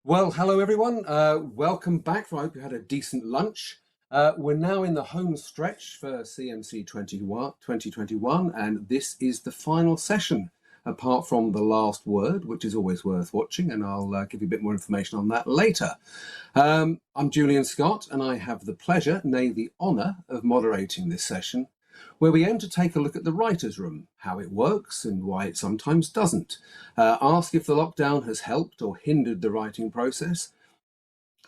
Well, hello everyone. Welcome back. I hope you had a decent lunch. We're now in the home stretch for CMC 2021, and this is the final session, apart from the last word, which is always worth watching, and I'll give you a bit more information on that later. I'm Julian Scott, and I have the pleasure, nay the honour, of moderating this session, where we aim to take a look at the writer's room, how it works and why it sometimes doesn't, ask if the lockdown has helped or hindered the writing process,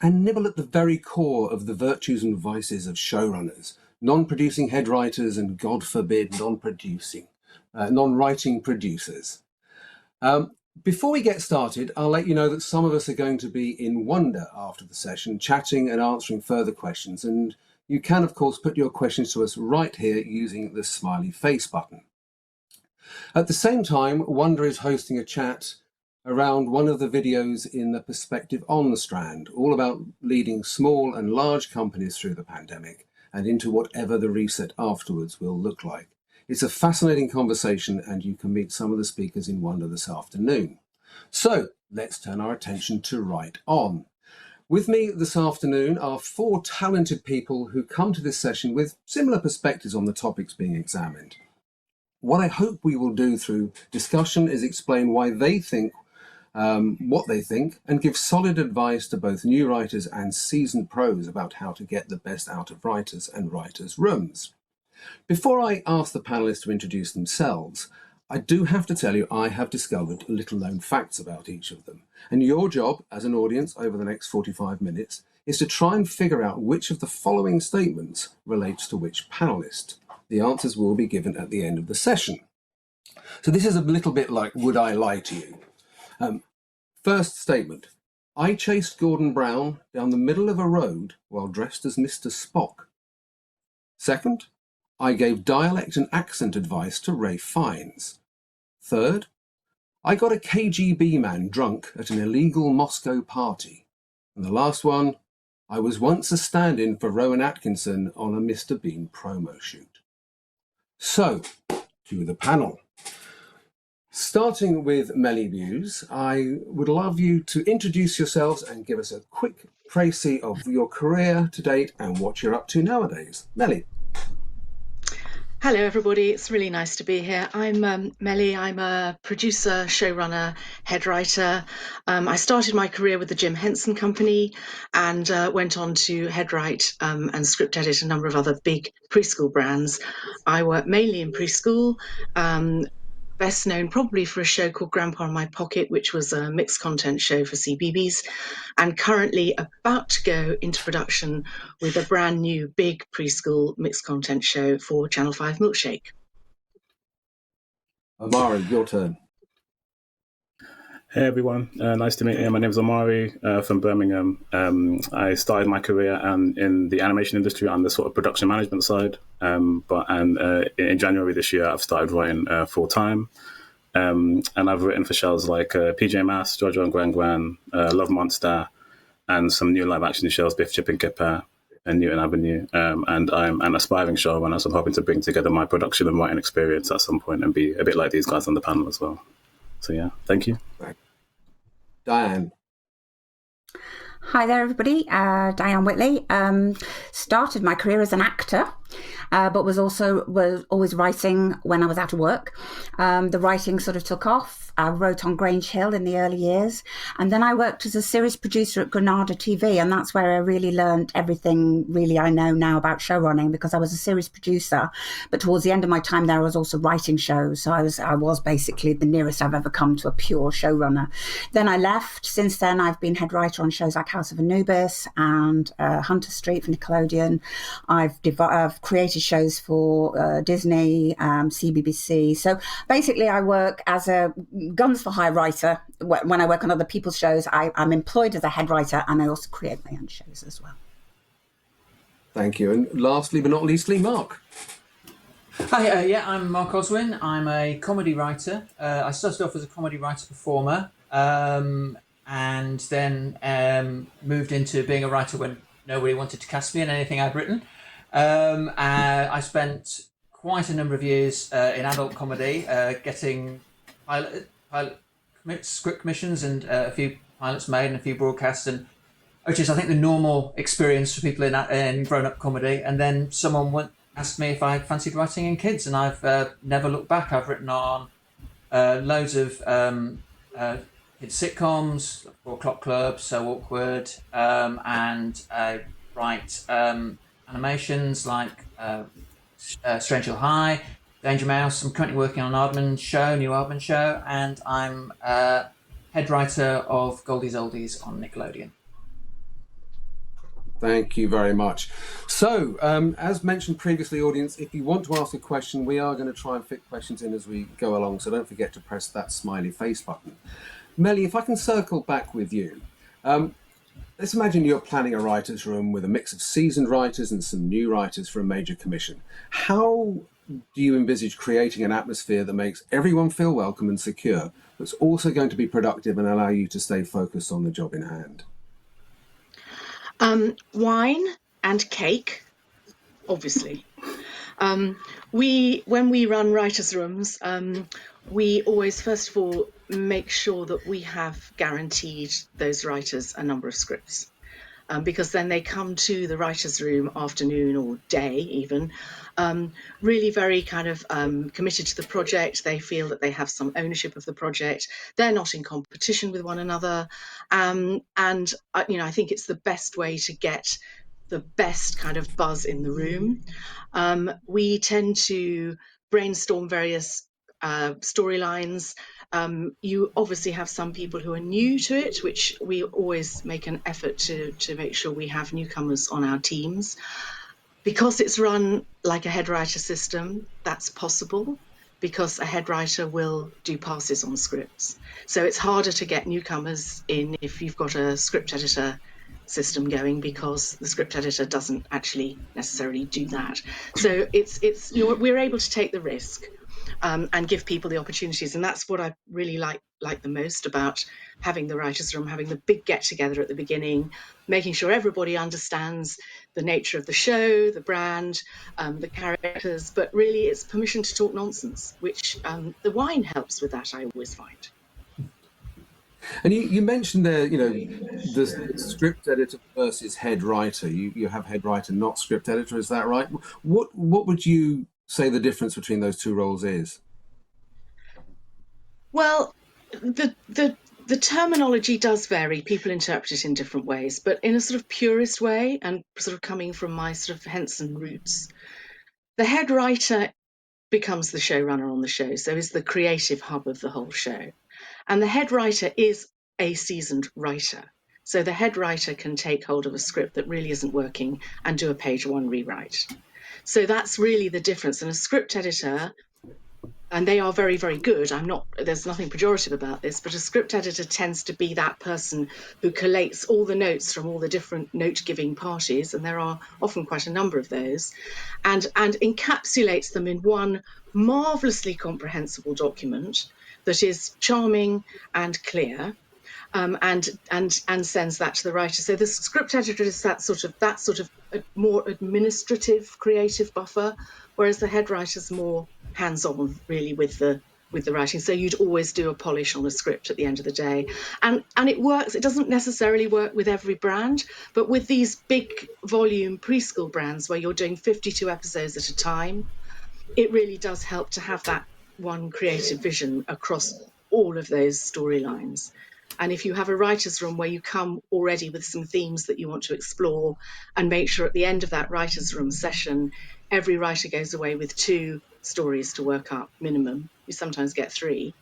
and nibble at the very core of the virtues and vices of showrunners, non-producing head writers, and God forbid, non-writing producers. Before we get started, I'll let you know that some of us are going to be in wonder after the session, chatting and answering further questions, and you can, of course, put your questions to us right here using the smiley face button. At the same time, Wonder is hosting a chat around one of the videos in the Perspective on the Strand, all about leading small and large companies through the pandemic and into whatever the reset afterwards will look like. It's a fascinating conversation, and you can meet some of the speakers in Wonder this afternoon. So let's turn our attention to Write On. With me this afternoon are four talented people who come to this session with similar perspectives on the topics being examined. What I hope we will do through discussion is explain why they think what they think, and give solid advice to both new writers and seasoned pros about how to get the best out of writers and writers' rooms. Before I ask the panelists to introduce themselves, I do have to tell you I have discovered little known facts about each of them. And your job as an audience over the next 45 minutes is to try and figure out which of the following statements relates to which panelist. The answers will be given at the end of the session. So this is a little bit like Would I Lie to You? First statement. I chased Gordon Brown down the middle of a road while dressed as Mr. Spock. Second. I gave dialect and accent advice to Ralph Fiennes. Third, I got a KGB man drunk at an illegal Moscow party. And the last one, I was once a stand-in for Rowan Atkinson on a Mr. Bean promo shoot. So, to the panel. Starting with Melly Views, I would love you to introduce yourselves and give us a quick précis of your career to date and what you're up to nowadays. Melly. Hello, everybody. It's really nice to be here. I'm Melly. I'm a producer, showrunner, head writer. I started my career with the Jim Henson Company and went on to head write and script edit a number of other big preschool brands. I work mainly in preschool, best known probably for a show called Grandpa in My Pocket, which was a mixed content show for CBeebies, and currently about to go into production with a brand new big preschool mixed content show for Channel 5 Milkshake. Omari, your turn. Hey everyone, nice to meet you. My name is Omari from Birmingham. I started my career in the animation industry on the sort of production management side, but in January this year I've started writing full time, and I've written for shows like PJ Masks, Jojo and Gran Gran, Love Monster, and some new live action shows, Biff, Chip and Kipper, and Newton Avenue. And I'm an aspiring showrunner, so I'm hoping to bring together my production and writing experience at some point and be a bit like these guys on the panel as well. So yeah, thank you. Diane. Hi there, everybody. Diane Whitley. Started my career as an actor, but was always writing when I was out of work. The writing sort of took off. I wrote on Grange Hill in the early years, and then I worked as a series producer at Granada TV, and that's where I really learned everything really I know now about showrunning, because I was a series producer, but towards the end of my time there I was also writing shows, so I was basically the nearest I've ever come to a pure showrunner. Then I left. Since then I've been head writer on shows like House of Anubis and Hunter Street for Nickelodeon. I've created shows for Disney, CBBC. So basically I work as a guns for hire writer. When I work on other people's shows, I'm employed as a head writer, and I also create my own shows as well. Thank you. And lastly but not leastly, Mark. Hi, I'm Mark Oswin. I'm a comedy writer. I started off as a comedy writer-performer, and then moved into being a writer when nobody wanted to cast me in anything I'd written. I spent quite a number of years in adult comedy, getting pilot script commissions and a few pilots made and a few broadcasts, and which is, I think, the normal experience for people in grown-up comedy. And then someone asked me if I fancied writing in kids, and I've never looked back. I've written on loads of kids sitcoms, 4 O'Clock Club, So Awkward, and I write animations like Strange Hill High, Danger Mouse. I'm currently working on an new Aardman show, and I'm head writer of Goldie's Oldies on Nickelodeon. Thank you very much. So, as mentioned previously, audience, if you want to ask a question, we are going to try and fit questions in as we go along, so don't forget to press that smiley face button. Melly, if I can circle back with you. Let's imagine you're planning a writer's room with a mix of seasoned writers and some new writers for a major commission. How do you envisage creating an atmosphere that makes everyone feel welcome and secure, that's also going to be productive and allow you to stay focused on the job in hand? Wine and cake, obviously. When we run writers' rooms, we always, first of all, make sure that we have guaranteed those writers a number of scripts, because then they come to the writers' room afternoon or day even, really very kind of committed to the project. They feel that they have some ownership of the project. They're not in competition with one another. And I think it's the best way to get the best kind of buzz in the room. We tend to brainstorm various storylines. You obviously have some people who are new to it, which we always make an effort to make sure we have newcomers on our teams. Because it's run like a head writer system, that's possible, because a head writer will do passes on scripts. So it's harder to get newcomers in if you've got a script editor system going, because the script editor doesn't actually necessarily do that. So we're able to take the risk and give people the opportunities, and that's what I really like the most about having the writers' room, having the big get together at the beginning, making sure everybody understands the nature of the show, the brand, the characters, but really it's permission to talk nonsense, which the wine helps with that, I always find. And you mentioned there, the script editor versus head writer. You have head writer, not script editor. Is that right? What would you say the difference between those two roles is? Well, the terminology does vary. People interpret it in different ways, but in a sort of purist way, and sort of coming from my sort of Henson roots, the head writer becomes the showrunner on the show, so is the creative hub of the whole show. And the head writer is a seasoned writer. So the head writer can take hold of a script that really isn't working and do a page 1 rewrite. So that's really the difference. And a script editor, and they are very, very good. There's nothing pejorative about this, but a script editor tends to be that person who collates all the notes from all the different note-giving parties, and there are often quite a number of those, and encapsulates them in one marvelously comprehensible document that is charming and clear, and sends that to the writer. So the script editor is that sort of a more administrative, creative buffer, whereas the head writer's more hands-on, really, with the writing. So you'd always do a polish on a script at the end of the day, and it works. It doesn't necessarily work with every brand, but with these big volume preschool brands where you're doing 52 episodes at a time, it really does help to have that one creative vision across all of those storylines. And if you have a writer's room where you come already with some themes that you want to explore, and make sure at the end of that writer's room session, every writer goes away with 2 stories to work up minimum. You sometimes get 3.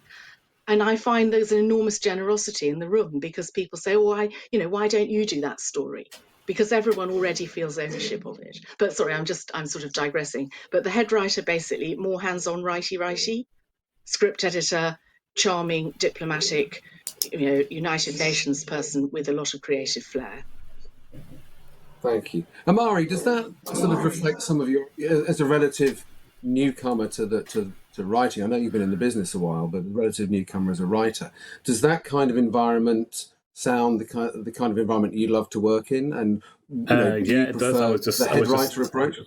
And I find there's an enormous generosity in the room, because people say, why don't you do that story? Because everyone already feels ownership of it. But sorry, I'm sort of digressing. But the head writer, basically more hands-on, righty, script editor, charming, diplomatic, United Nations person with a lot of creative flair. Thank you. Amari, does that sort of reflect some of your, as a relative newcomer to writing? I know you've been in the business a while, but a relative newcomer as a writer, does that kind of environment sound the kind of environment you'd love to work in? And it does. The head writer approach.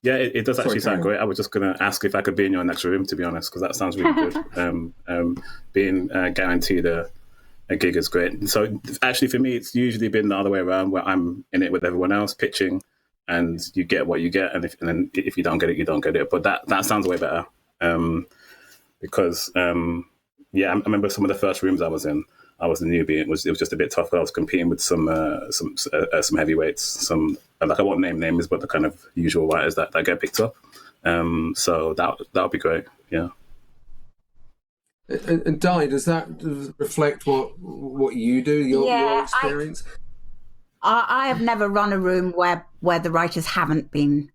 Yeah, it does actually sound great. I was just going to ask if I could be in your next room, to be honest, because that sounds really good. Being guaranteed a a gig is great. So actually, for me, it's usually been the other way around, where I'm in it with everyone else pitching, and you get what you get, and then if you don't get it, you don't get it. But that sounds way better, because yeah, I remember some of the first rooms I was in. I was a newbie. It was just a bit tough. I was competing with some heavyweights, some, like, I won't name names, but the kind of usual writers that get picked up. So that would be great. Yeah. And Di, does that reflect what you do, your experience? I have never run a room where the writers haven't been.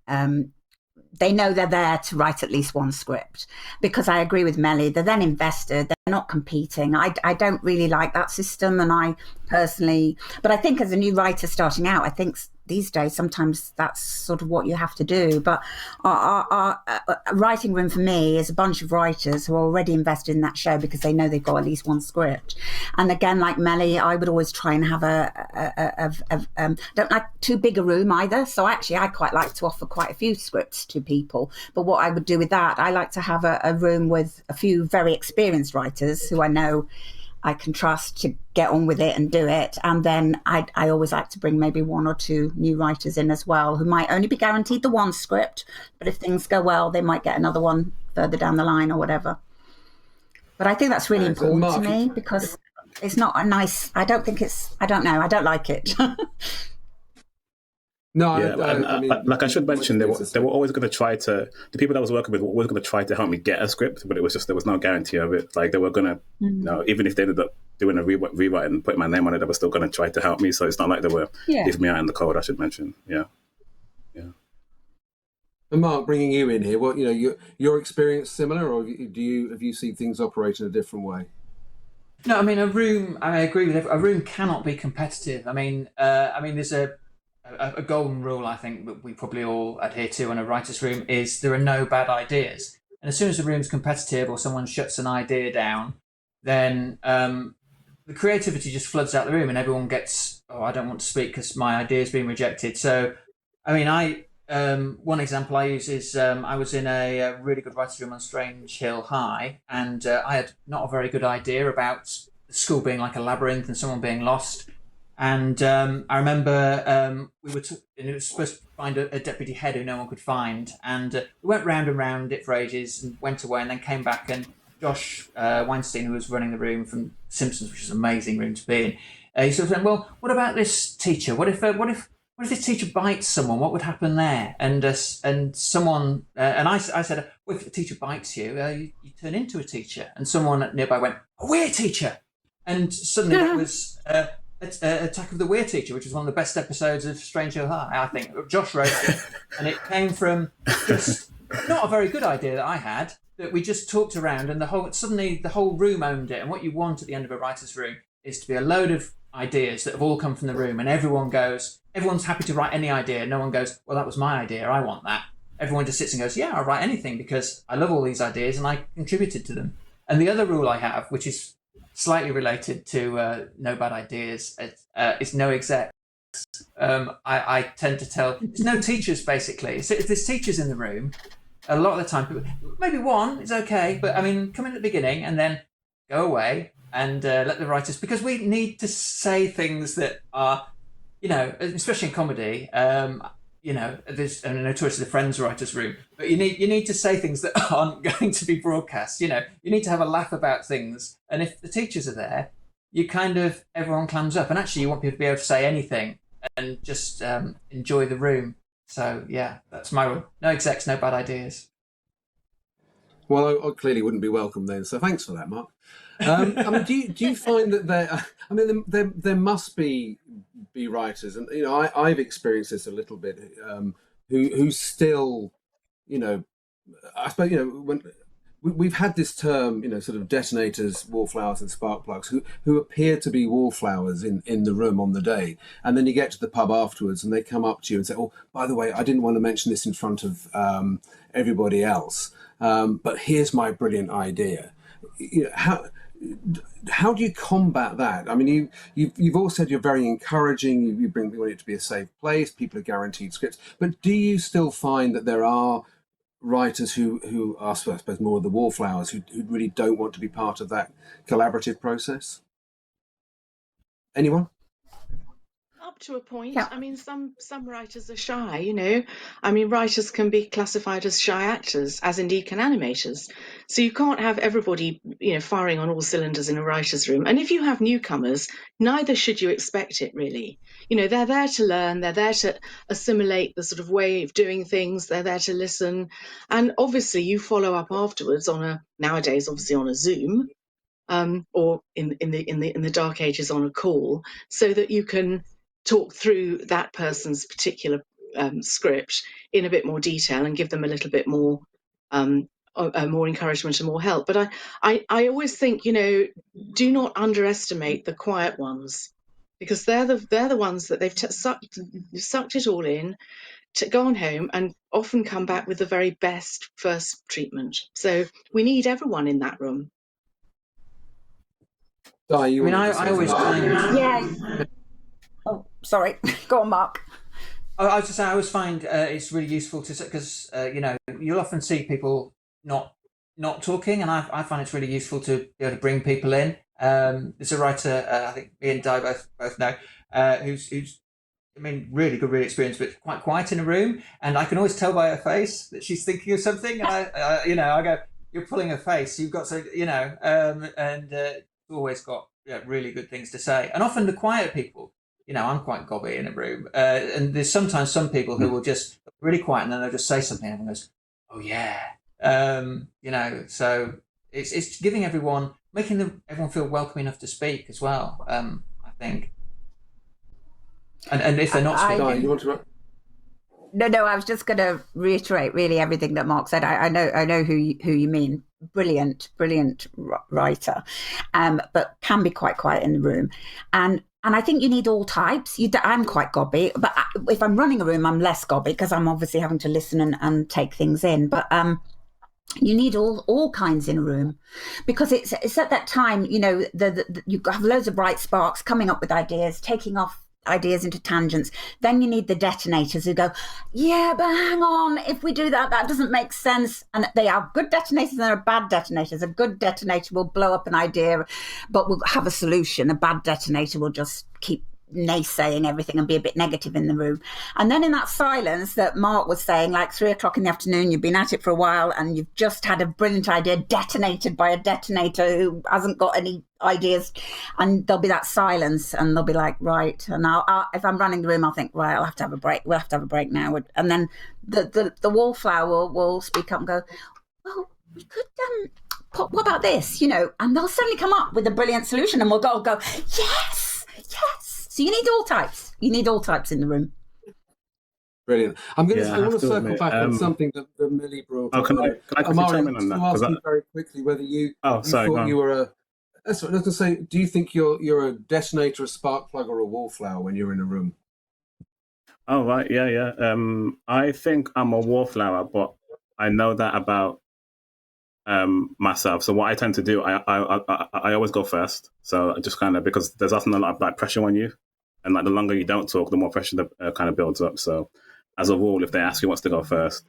They know they're there to write at least one script, because I agree with Melly. They're then invested. They're not competing. I don't really like that system, and I personally, but I think as a new writer starting out, I think these days sometimes that's sort of what you have to do. But our writing room for me is a bunch of writers who are already invested in that show because they know they've got at least one script. And again, like Melly, I would always try and have don't like too big a room either. So actually, I quite like to offer quite a few scripts to people. But what I would do with that, I like to have a room with a few very experienced writers who I know I can trust to get on with it and do it. And then I always like to bring maybe one or two new writers in as well, who might only be guaranteed the one script, but if things go well, they might get another one further down the line or whatever. But I think that's really important to me, because it's not a nice, I don't like it. No, Yeah, I mean, like I should mention, they were always going to try to, the people that I was working with were always going to try to help me get a script, but it was just, there was no guarantee of it. Like, they were going to, even if they ended up doing a rewrite and putting my name on it, they were still going to try to help me. So it's not like they were leaving me out in the cold, I should mention. Yeah. And Mark, bringing you in here, what, your experience similar, or have you seen things operate in a different way? No, I mean, I agree with a room cannot be competitive. I mean, there's a golden rule, I think, that we probably all adhere to in a writer's room, is there are no bad ideas. And as soon as the room's competitive or someone shuts an idea down, then the creativity just floods out the room and everyone gets, I don't want to speak because my idea's been rejected. So, I mean, one example I use is I was in a really good writer's room on Strange Hill High, and I had not a very good idea about the school being like a labyrinth and someone being lost. And I remember we were supposed to find a deputy head who no one could find, and we went round and round it for ages and went away, and then came back, and Josh Weinstein, who was running the room from Simpsons, which is an amazing room to be in, he sort of said, "Well, what about this teacher? What if this teacher bites someone? What would happen there?" And someone and I said, "Well, if a teacher bites you, you turn into a teacher." And someone nearby went, "A weird teacher," and suddenly that was. Attack of the Weird Teacher, which was one of the best episodes of Strange Hill High, I think. Josh wrote it, and it came from just not a very good idea that I had, that we just talked around, and suddenly the whole room owned it. And what you want at the end of a writer's room is to be a load of ideas that have all come from the room, and everyone's happy to write any idea. No one goes, "Well, that was my idea, I want that." Everyone just sits and goes, "Yeah, I'll write anything because I love all these ideas and I contributed to them." And the other rule I have, which is slightly related to no bad ideas, is no execs. I tend to tell, there's no teachers basically. So if there's teachers in the room, a lot of the time, people, maybe one is okay, but I mean, come in at the beginning and then go away and let the writers, because we need to say things that are, especially in comedy, there's notoriously the Friends writers' room, but you need to say things that aren't going to be broadcast. You need to have a laugh about things, and if the teachers are there, everyone clams up, and actually you want people to be able to say anything and just enjoy the room. So yeah, that's my rule. No execs, no bad ideas. Well, I clearly wouldn't be welcome then, so thanks for that, Mark. I mean, do you find that there must be writers, and I've experienced this a little bit, who still, I suppose, when we've had this term, sort of detonators, wallflowers, and spark plugs, who appear to be wallflowers in the room on the day, and then you get to the pub afterwards, and they come up to you and say, "Oh, by the way, I didn't want to mention this in front of everybody else, but here's my brilliant idea." How do you combat that? I mean, you've all said you're very encouraging. You want it to be a safe place. People are guaranteed scripts, but do you still find that there are writers who are, I suppose, more of the wallflowers who really don't want to be part of that collaborative process? Anyone? Up to a point. Yeah. I mean, some writers are shy, you know. I mean, writers can be classified as shy actors, as indeed can animators. So you can't have everybody, you know, firing on all cylinders in a writer's room. And if you have newcomers, neither should you expect it, really. You know, they're there to learn, they're there to assimilate the sort of way of doing things, they're there to listen. And obviously you follow up afterwards nowadays, obviously on a Zoom, or in the dark ages on a call, so that you can talk through that person's particular script in a bit more detail and give them a little bit more more encouragement and more help. But I always think, you know, do not underestimate the quiet ones, because they're the ones that they've sucked it all in, to go on home and often come back with the very best first treatment. So we need everyone in that room. Di, you I mean, wanted to say I always something? find. Yeah. Oh, sorry. Go on, Mark. I was just saying, I always find it's really useful to, because you know, you'll often see people not talking, and I find it's really useful to be able to bring people in. There's a writer, I think me and Di both know, who's I mean, really good, really experienced, but quite quiet in a room, and I can always tell by her face that she's thinking of something, and I you know, I go, you're pulling her face, you've got to, you know, and always got really good things to say, and often the quiet people. You know, I'm quite gobby in a room, and there's sometimes some people who will just really quiet, and then they'll just say something, and everyone goes, "Oh yeah," you know. So it's giving everyone, making everyone feel welcome enough to speak as well. I think, and if they're not Di, speaking, you want to? No, I was just going to reiterate really everything that Mark said. I know who you mean. Brilliant writer, but can be quite quiet in the room, and I think you need all types. I'm quite gobby, but if I'm running a room, I'm less gobby because I'm obviously having to listen and take things in. But you need all kinds in a room, because it's at that time, you know, you have loads of bright sparks coming up with ideas, taking off ideas into tangents. Then you need the detonators who go, yeah, but hang on, if we do that doesn't make sense. And they are good detonators and there are bad detonators. A good detonator will blow up an idea but will have a solution. A bad detonator will just keep naysaying everything and be a bit negative in the room. And then in that silence that Mark was saying, like 3 o'clock in the afternoon, you've been at it for a while and you've just had a brilliant idea detonated by a detonator who hasn't got any ideas, and there'll be that silence and they'll be like, right, and I'll if I'm running the room, I'll think, right, I'll have to have a break, we'll have to have a break now. And then the wallflower will speak up and go, well, we could what about this, you know, and they'll suddenly come up with a brilliant solution and we'll go yes. So you need all types. You need all types in the room. Brilliant. I want to circle admit, back on something that Millie brought up. Can I quickly Amari, chime in on that? I was going to ask you very quickly whether you thought you were a... That's what I was going to say. Do you think you're a detonator, a spark plug, or a wallflower when you're in a room? Oh, right. Yeah. I think I'm a wallflower, but I know that about myself. So what I tend to do, I always go first. So just kind of, because there's often a lot of like pressure on you, and like the longer you don't talk, the more pressure that kind of builds up. So as a rule, if they ask you what's to go first,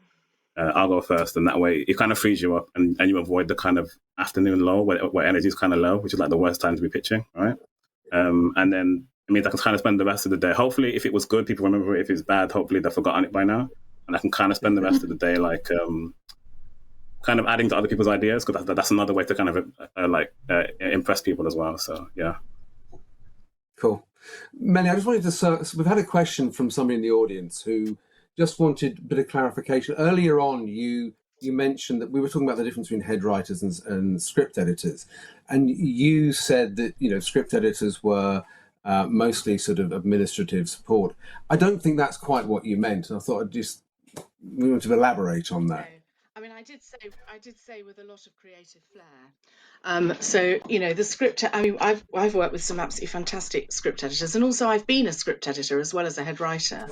I'll go first, and that way it kind of frees you up, and you avoid the kind of afternoon low where energy is kind of low, which is like the worst time to be pitching, right? And then it means I can kind of spend the rest of the day. Hopefully, if it was good, people remember it. If it's bad, hopefully they've forgotten it by now, and I can kind of spend the rest of the day like kind of adding to other people's ideas, because that's another way to kind of impress people as well. So yeah. Cool. Melly, I just wanted to... we've had a question from somebody in the audience who just wanted a bit of clarification. Earlier on, you mentioned that we were talking about the difference between head writers and script editors, and you said that, you know, script editors were mostly sort of administrative support. I don't think that's quite what you meant, and I thought we want to elaborate on that. I mean, I did say with a lot of creative flair. So, you know, the script. I mean, I've worked with some absolutely fantastic script editors, and also I've been a script editor as well as a head writer.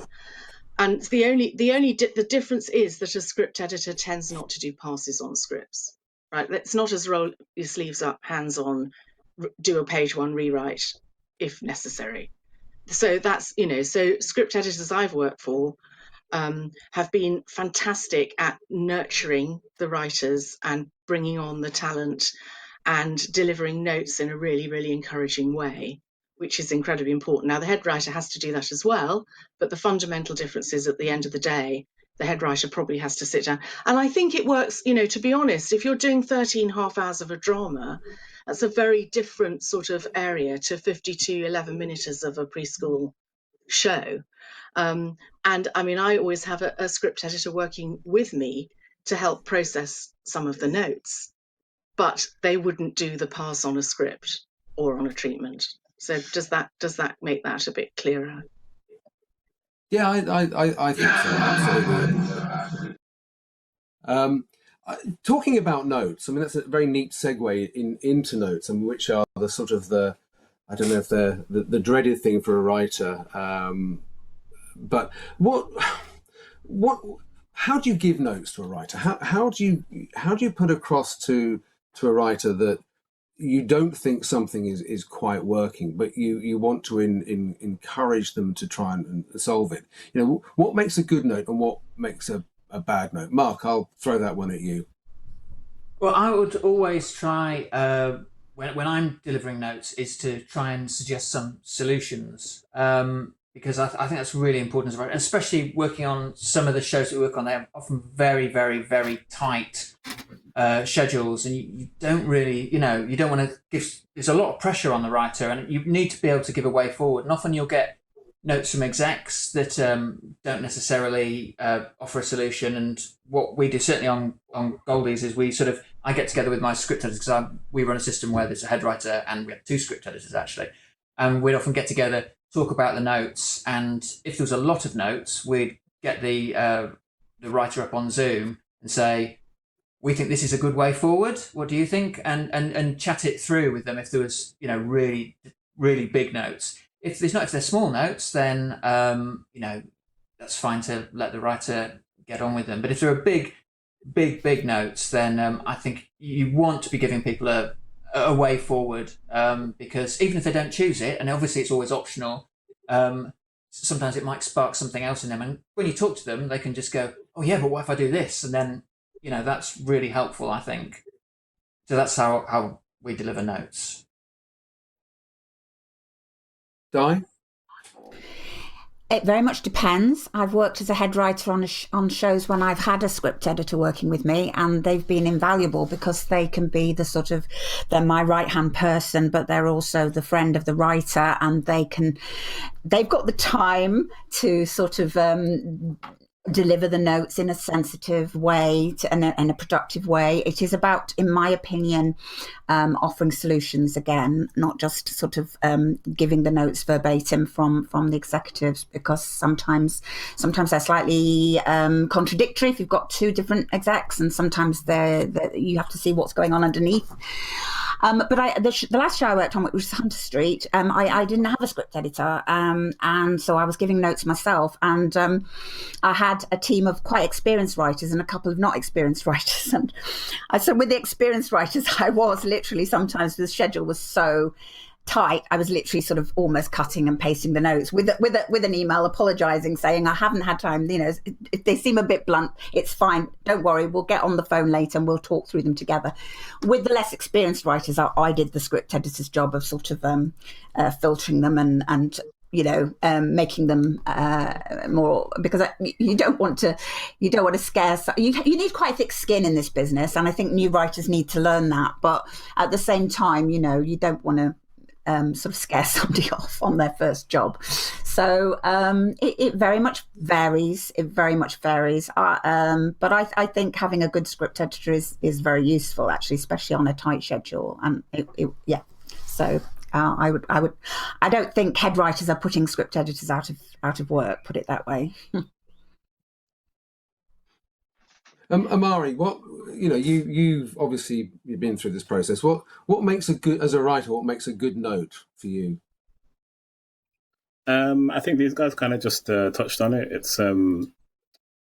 And the difference is that a script editor tends not to do passes on scripts, right? Let's not just roll your sleeves up, hands on, do a page one rewrite if necessary. So that's, you know, so script editors I've worked for have been fantastic at nurturing the writers and bringing on the talent and delivering notes in a really, really encouraging way. which is incredibly important. Now, the head writer has to do that as well, but the fundamental difference is at the end of the day, the head writer probably has to sit down. And I think it works, to be honest, if you're doing 13 half hours of a drama, that's a very different sort of area to 52 11-minuters of a preschool show. And I mean, I always have a script editor working with me to help process some of the notes, but they wouldn't do the pass on a script or on a treatment. So does that make that a bit clearer? Yeah, I think so, absolutely. Talking about notes, I mean, that's a very neat segue into notes, and which are the sort of I don't know if they're the dreaded thing for a writer, but how do you give notes to a writer? How do you put across to a writer that you don't think something is quite working, but you want to encourage them to try and solve it? What makes a good note and what makes a bad note? Mark, I'll throw that one at you. Well, I would always try, when I'm delivering notes, is to try and suggest some solutions, because I think that's really important, especially working on some of the shows that we work on. They're often very, very, very tight schedules, and you don't really, you don't want to give. There's a lot of pressure on the writer, and you need to be able to give a way forward. And often you'll get notes from execs that don't necessarily offer a solution. And what we do, certainly on Goldies, is I get together with my script editors, because we run a system where there's a head writer and we have 2 script editors actually, and we'd often get together, talk about the notes, and if there was a lot of notes, we'd get the writer up on Zoom and say, we think this is a good way forward. What do you think? And chat it through with them if there was, really, really big notes. If they're small notes, then that's fine to let the writer get on with them. But if there are big notes, then I think you want to be giving people a way forward, because even if they don't choose it, and obviously it's always optional, sometimes it might spark something else in them. And when you talk to them, they can just go, "Oh yeah, but what if I do this?" And then that's really helpful, I think. So that's how we deliver notes. Di? It very much depends. I've worked as a head writer on shows when I've had a script editor working with me, and they've been invaluable because they can be they're my right-hand person, but they're also the friend of the writer, and they've got the time to sort of deliver the notes in a sensitive way and a productive way. It is about, in my opinion, offering solutions again, not just sort of giving the notes verbatim from the executives, because sometimes they're slightly contradictory if you've got 2 different execs, and sometimes you have to see what's going on underneath. But the last show I worked on, which was Hunter Street, I didn't have a script editor, and so I was giving notes myself, and I had a team of quite experienced writers and a couple of not experienced writers. And so with the experienced writers, I was literally, sometimes the schedule was so tight, I was literally sort of almost cutting and pasting the notes with an email apologizing, saying I haven't had time, if they seem a bit blunt, it's fine, don't worry, we'll get on the phone later and we'll talk through them together. With the less experienced writers, I did the script editor's job of sort of filtering them and making them more, because you don't want to scare. You need quite thick skin in this business, and I think new writers need to learn that. But at the same time, you don't want to sort of scare somebody off on their first job. So it very much varies. It very much varies. But I think having a good script editor is very useful, actually, especially on a tight schedule. And so. I don't think head writers are putting script editors out of work, put it that way. Amari, you've obviously been through this process. What makes as a writer, what makes a good note for you? I think these guys kind of just touched on it. It's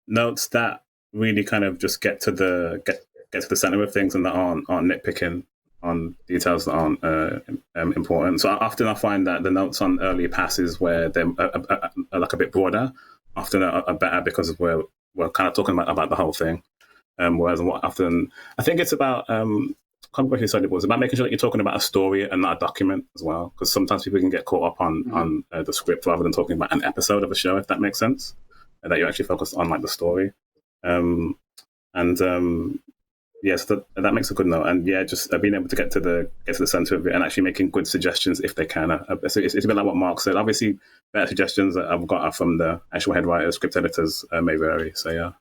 notes that really kind of just get to the center of things and that aren't nitpicking on details that aren't important. So often I find that the notes on early passes, where they're like a bit broader, often are better, because we're kind of talking about the whole thing. Whereas often I think it's about common question started was about making sure that you're talking about a story and not a document as well, because sometimes people can get caught up on the script rather than talking about an episode of a show, if that makes sense, and that you're actually focused on like the story. Yes, that makes a good note, and yeah, just being able to get to the center of it and actually making good suggestions if they can. So it's a bit like what Mark said. Obviously, better suggestions that I've got are from the actual head writers, script editors may vary. So yeah.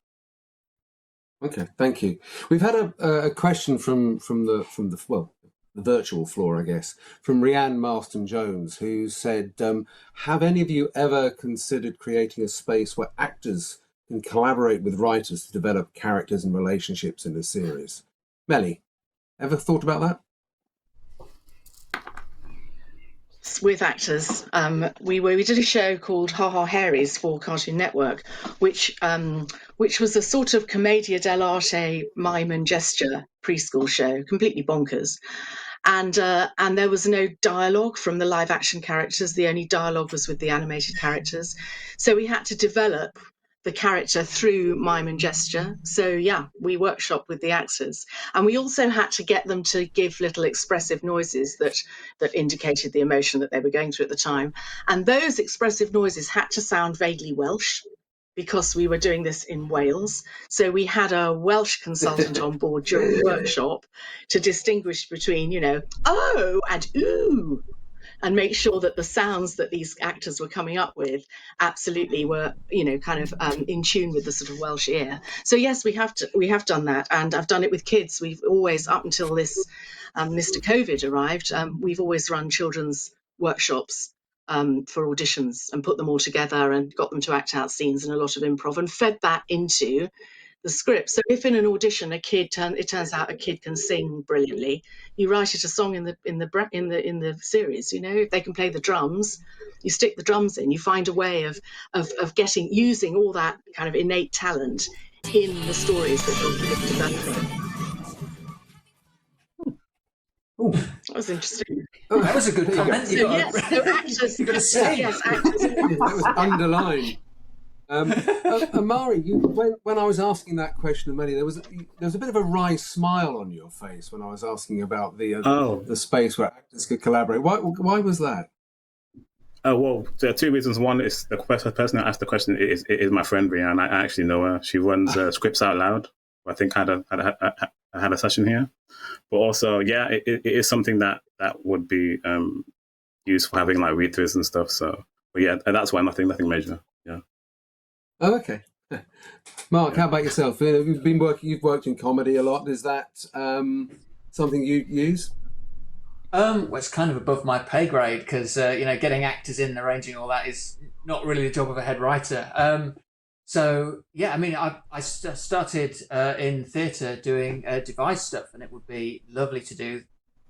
Okay, thank you. We've had a question from the virtual floor, I guess, from Rianne Marston Jones, who said, "Have any of you ever considered creating a space where actors can collaborate with writers to develop characters and relationships in a series?" Melly, ever thought about that? With actors, we did a show called Ha Ha Harry's for Cartoon Network, which was a sort of commedia dell'arte mime and gesture preschool show, completely bonkers. And there was no dialogue from the live action characters. The only dialogue was with the animated characters. So we had to develop the character through mime and gesture. So yeah, we workshopped with the actors, and we also had to get them to give little expressive noises that indicated the emotion that they were going through at the time. And those expressive noises had to sound vaguely Welsh, because we were doing this in Wales. So we had a Welsh consultant on board during the workshop to distinguish between, oh and ooh, and make sure that the sounds that these actors were coming up with absolutely were, kind of in tune with the sort of Welsh ear. So yes, we have done that, and I've done it with kids. We've always, up until this Mr. COVID arrived, we've always run children's workshops for auditions and put them all together and got them to act out scenes and a lot of improv and fed that into the script. So if in an audition it turns out a kid can sing brilliantly, you write it a song in the series. If they can play the drums, you stick the drums in. You find a way of using all that kind of innate talent in the stories that you're developing. Oh, that was interesting. That was a good comment. So actors. Yes, actors. That was underlined. Amari, when I was asking that question of Melly, there was a bit of a wry smile on your face when I was asking about the space where actors could collaborate. Why was that? Oh, well, there are two reasons. One is the person who asked the question is my friend Rianne. I actually know her. She runs Scripts Out Loud. I think I had a session here. But also, yeah, it is something that would be used for having like read-throughs and stuff. So, but yeah, that's why nothing major. Yeah. Oh, okay. Mark, how about yourself? You've worked in comedy a lot. Is that something you use? Well, it's kind of above my pay grade because getting actors in, arranging all that is not really the job of a head writer. So yeah, I mean, I started in theatre doing device stuff, and it would be lovely to do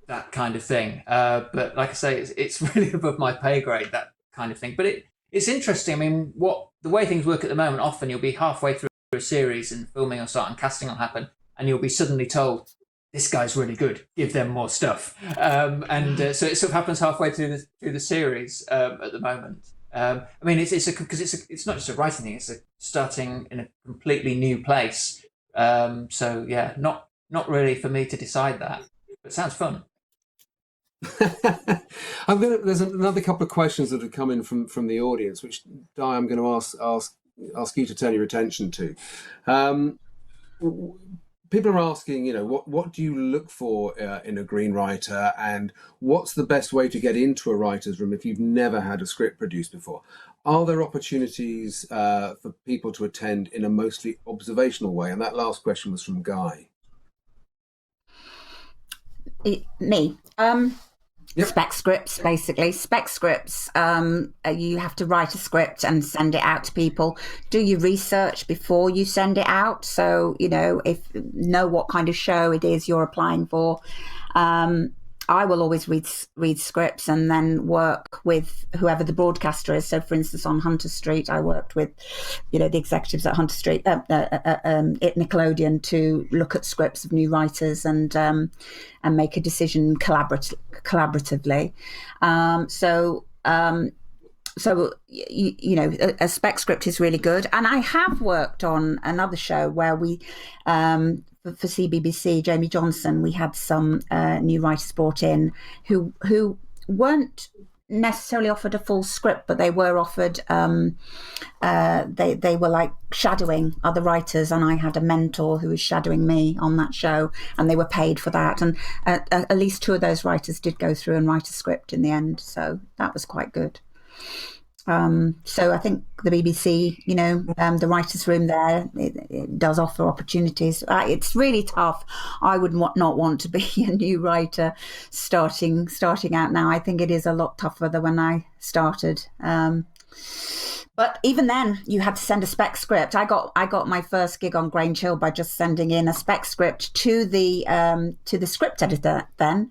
that kind of thing. But like I say, it's really above my pay grade, that kind of thing. But it's interesting. I mean, the way things work at the moment, often you'll be halfway through a series and filming will start and casting will happen, and you'll be suddenly told, this guy's really good, give them more stuff. So it sort of happens halfway through the series at the moment. I mean, it's not just a writing thing; it's starting in a completely new place. So yeah, not really for me to decide that, but it sounds fun. There's another couple of questions that have come in from the audience, which Di, I'm going to ask you to turn your attention to. People are asking, what do you look for in a green writer, and what's the best way to get into a writer's room if you've never had a script produced before? Are there opportunities for people to attend in a mostly observational way? And that last question was from Guy. Me. Yep. Spec scripts, basically. Spec scripts, you have to write a script and send it out to people. Do your research before you send it out. So, know what kind of show it is you're applying for. I will always read scripts and then work with whoever the broadcaster is. So, for instance, on Hunter Street, I worked with, the executives at Hunter Street, at Nickelodeon, to look at scripts of new writers and make a decision collaboratively. you know, a spec script is really good. And I have worked on another show where we, for CBBC, Jamie Johnson, we had some new writers brought in who weren't necessarily offered a full script, but they were offered, they were like shadowing other writers, and I had a mentor who was shadowing me on that show, and they were paid for that. And at least 2 of those writers did go through and write a script in the end, so that was quite good. So I think the BBC, you know, the writers' room there, it does offer opportunities. It's really tough. I would not want to be a new writer starting out now. I think it is a lot tougher than when I started. But even then, you had to send a spec script. I got my first gig on Grange Hill by just sending in a spec script to the script editor then,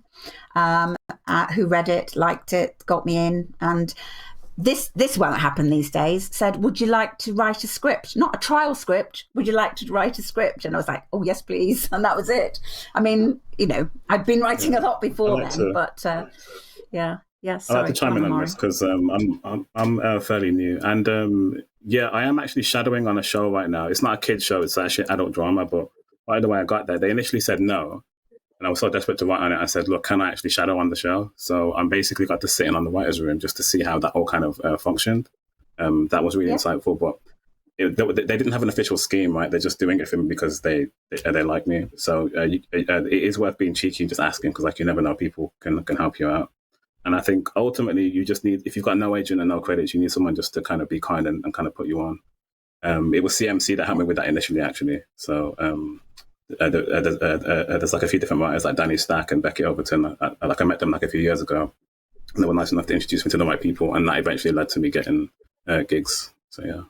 who read it, liked it, got me in. And this won't happen these days. Said, would you like to write a script? Not a trial script. Would you like to write a script? And I was like, oh, yes, please. And that was it. I mean, you know, I'd been writing a lot before then, but yeah. Sorry, I'd like to chime in on this because I'm fairly new. And yeah, I am actually shadowing on a show right now. It's not a kid's show. It's actually adult drama. But by the way I got there, they initially said no. And I was so desperate to write on it. I said, look, can I actually shadow on the show? So I'm basically got to sit in on the writer's room just to see how that all kind of functioned. That was really insightful. But they didn't have an official scheme, right? They're just doing it for me because they like me. So it is worth being cheeky and just asking because, like, you never know, people can help you out. And I think ultimately you just need, if you've got no agent and no credits, you need someone just to kind of be kind and kind of put you on. It was CMC that helped me with that initially, actually. So there's like a few different writers like Danny Stack and Becky Overton. I met them like a few years ago. And they were nice enough to introduce me to the right people. And that eventually led to me getting gigs. So, yeah.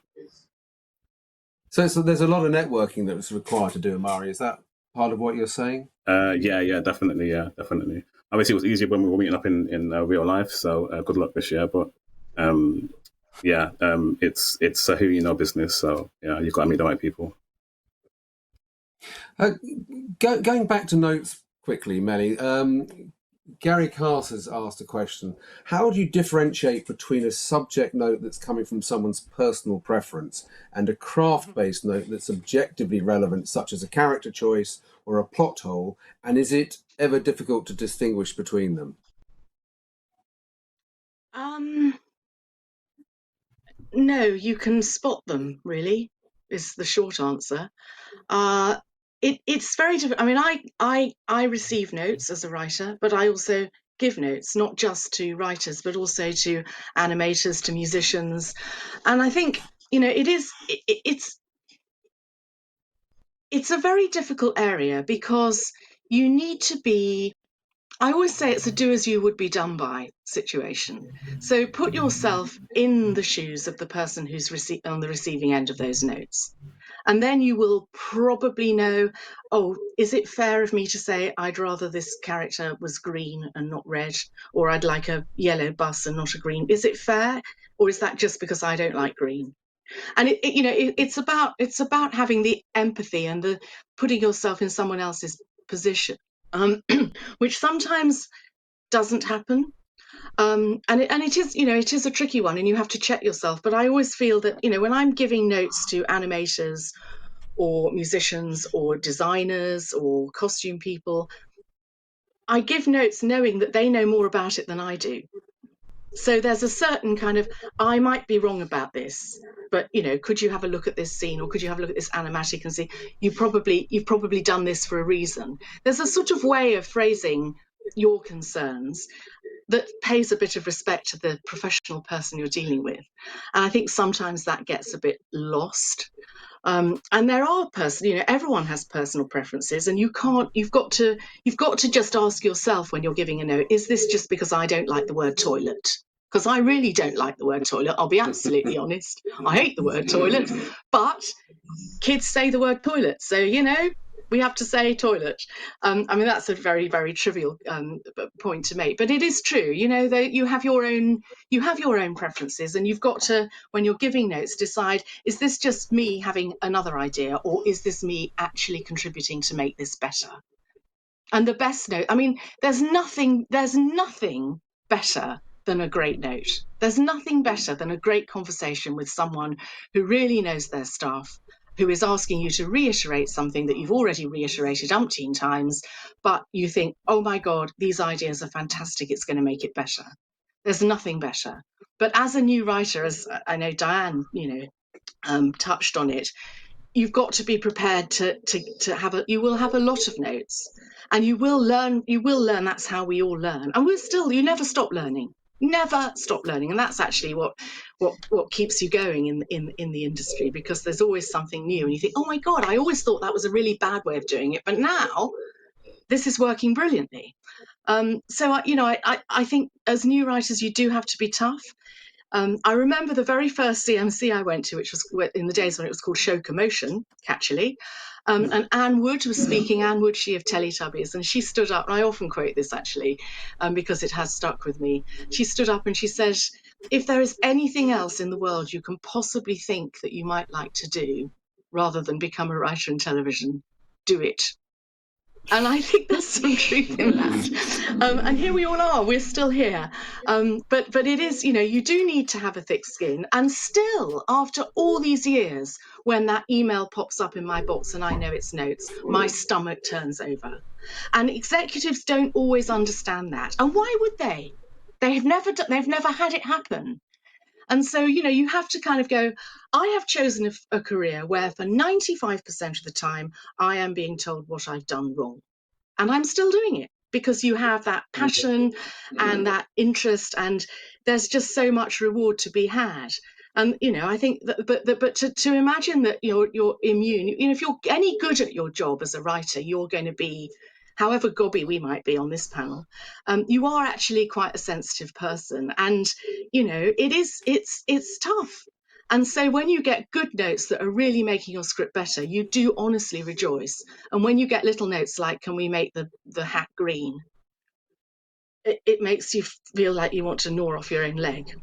So there's a lot of networking that was required to do Amari. Is that part of what you're saying? Yeah, definitely. Obviously, it was easier when we were meeting up in real life. So good luck this year. But it's a who you know business. So yeah, you've got to meet the right people. Going back to notes quickly, Melly. Gary Cass has asked a question. How do you differentiate between a subject note that's coming from someone's personal preference and a craft-based note that's objectively relevant, such as a character choice or a plot hole? And is it ever difficult to distinguish between them? No, you can spot them, really, is the short answer. It's very different. I mean, I receive notes as a writer, but I also give notes, not just to writers, but also to animators, to musicians. And I think, you know, it's a very difficult area because you need to be, I always say it's a do as you would be done by situation. So put yourself in the shoes of the person who's on the receiving end of those notes. And then you will probably know, oh, is it fair of me to say I'd rather this character was green and not red, or I'd like a yellow bus and not a green? Is it fair, or is that just because I don't like green? And it's about having the empathy and the putting yourself in someone else's position, which sometimes doesn't happen. And it is, you know, it is a tricky one, and you have to check yourself. But I always feel that, you know, when I'm giving notes to animators or musicians or designers or costume people, I give notes knowing that they know more about it than I do. So there's a certain kind of, I might be wrong about this, but, you know, could you have a look at this scene, or could you have a look at this animatic and see, you've probably done this for a reason. There's a sort of way of phrasing your concerns that pays a bit of respect to the professional person you're dealing with. And I think sometimes that gets a bit lost. And there are everyone has personal preferences, and you've got to just ask yourself when you're giving a note, is this just because I don't like the word toilet? Because I really don't like the word toilet. I'll be absolutely honest. I hate the word toilet, but kids say the word toilet. So, you know, we have to say toilet. I mean, that's a very, very trivial point to make, but it is true. You know, that you have your own preferences, and you've got to, when you're giving notes, decide: is this just me having another idea, or is this me actually contributing to make this better? And the best note, I mean, there's nothing better than a great note. There's nothing better than a great conversation with someone who really knows their stuff, who is asking you to reiterate something that you've already reiterated umpteen times, but you think, oh my God, these ideas are fantastic, it's going to make it better. There's nothing better. But as a new writer, as I know Diane, touched on it, you've got to be prepared to have you will have a lot of notes, and you will learn. That's how we all learn, and you never stop learning. Never stop learning, and that's actually what keeps you going in the industry, because there's always something new, and you think, oh my God, I always thought that was a really bad way of doing it, but now this is working brilliantly. So I think as new writers, you do have to be tough. I remember the very first CMC I went to, which was in the days when it was called Show Commotion, catchily. And Anne Wood was speaking, Anne Wood, she of Teletubbies, and she stood up, and I often quote this actually, because it has stuck with me. She stood up and she said, if there is anything else in the world you can possibly think that you might like to do, rather than become a writer in television, do it. And I think there's some truth in that. And here we all are, we're still here. But it is, you do need to have a thick skin. And still, after all these years, when that email pops up in my box and I know it's notes, my stomach turns over. And executives don't always understand that. And why would they? They've never had it happen. And so, you have to kind of go, I have chosen a career where for 95% of the time, I am being told what I've done wrong. And I'm still doing it, because you have that passion and that interest, and there's just so much reward to be had. And, I think that, but to imagine that you're immune, if you're any good at your job as a writer, you're going to be, however gobby we might be on this panel, you are actually quite a sensitive person. And, it's tough. And so when you get good notes that are really making your script better, you do honestly rejoice. And when you get little notes like, can we make the hat green? It makes you feel like you want to gnaw off your own leg.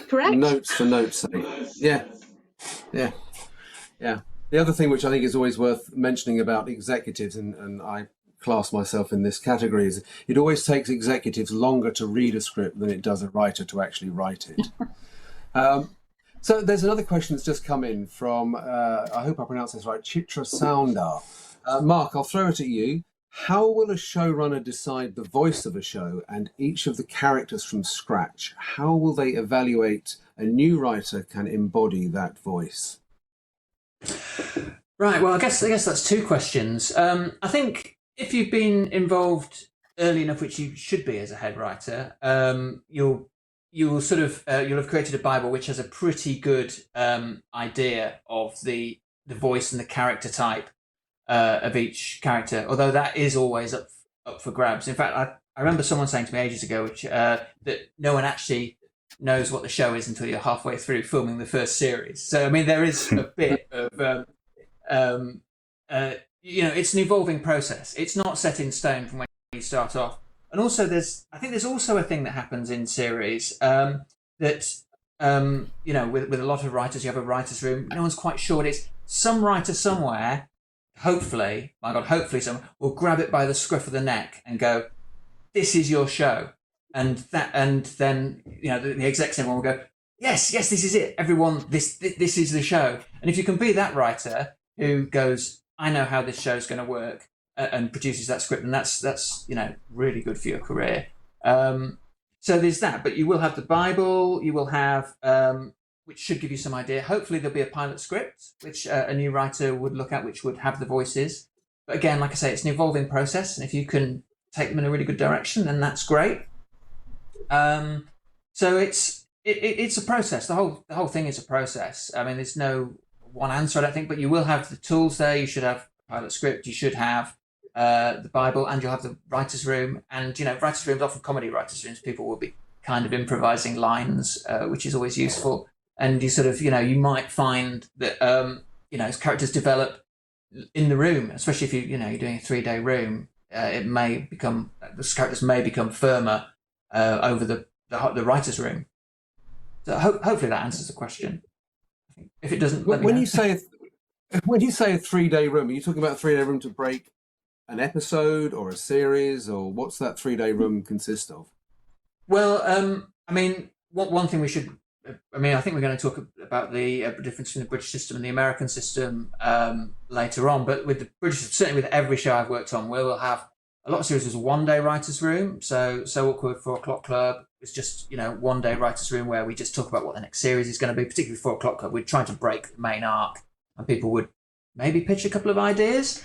Correct? Notes for notes' sake. Yeah. The other thing which I think is always worth mentioning about executives, and I class myself in this category, is it always takes executives longer to read a script than it does a writer to actually write it. So there's another question that's just come in from, I hope I pronounce this right, Chitra Soundar. Mark, I'll throw it at you. How will a showrunner decide the voice of a show and each of the characters from scratch? How will they evaluate a new writer can embody that voice? Right, well, I guess that's two questions. I think if you've been involved early enough, which you should be as a head writer, you'll have created a Bible which has a pretty good idea of the voice and the character type of each character, although that is always up for grabs. In fact, I remember someone saying to me ages ago that no one actually knows what the show is until you're halfway through filming the first series. So, I mean, there is a bit of, it's an evolving process. It's not set in stone from when you start off. And also, I think there's also a thing that happens in series that, with a lot of writers, you have a writer's room. No one's quite sure what it is. Some writer somewhere, hopefully someone will grab it by the scruff of the neck and go, "This is your show," and then the execs and everyone will go, "Yes, this is it. Everyone, this is the show." And if you can be that writer who goes, "I know how this show's going to work," and produces that script, and that's really good for your career. So there's that, but you will have the Bible, you will have which should give you some idea. Hopefully there'll be a pilot script which a new writer would look at, which would have the voices. But again, like I say, it's an evolving process, and if you can take them in a really good direction, then that's great. So it's a process. The whole thing is a process. I mean, there's no one answer, I don't think, but you will have the tools there. You should have a pilot script. You should have the Bible, and you'll have the writer's room. And, writer's rooms, often comedy writer's rooms, people will be kind of improvising lines, which is always useful. And you sort of, you might find that, as characters develop in the room, especially if you're doing a 3-day room, the characters may become firmer over the writer's room. So hopefully that answers the question. If it doesn't, when you say a 3-day room, are you talking about a 3-day room to break an episode or a series, or what's that 3-day room consist of? Well, I mean, one thing we should. I mean, I think we're going to talk about the difference between the British system and the American system later on. But with the British, certainly with every show I've worked on, we will have a lot of series as a one-day writers' room. So Awkward, 4 o'clock Club is just one-day writers' room where we just talk about what the next series is going to be. Particularly 4 o'clock Club, we're trying to break the main arc, and people would maybe pitch a couple of ideas.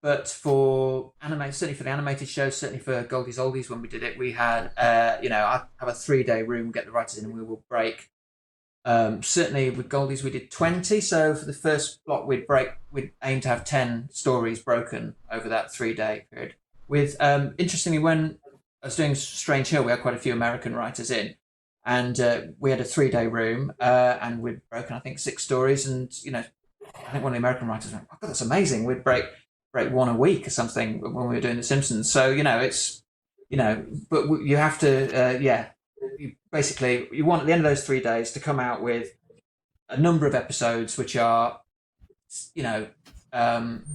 But for certainly for the animated shows, certainly for Goldies Oldies, when we did it, we had, I have a 3-day room, get the writers in, and we will break. Certainly with Goldies, we did 20. So for the first block, we'd aim to have 10 stories broken over that 3-day period. With interestingly, when I was doing Strange Hill, we had quite a few American writers in, and we had a 3-day room, and we'd broken, I think, 6 stories, and I think one of the American writers went, "Oh God, that's amazing! We'd break one a week or something when we were doing The Simpsons." So it's but you have to you want at the end of those 3 days to come out with a number of episodes which are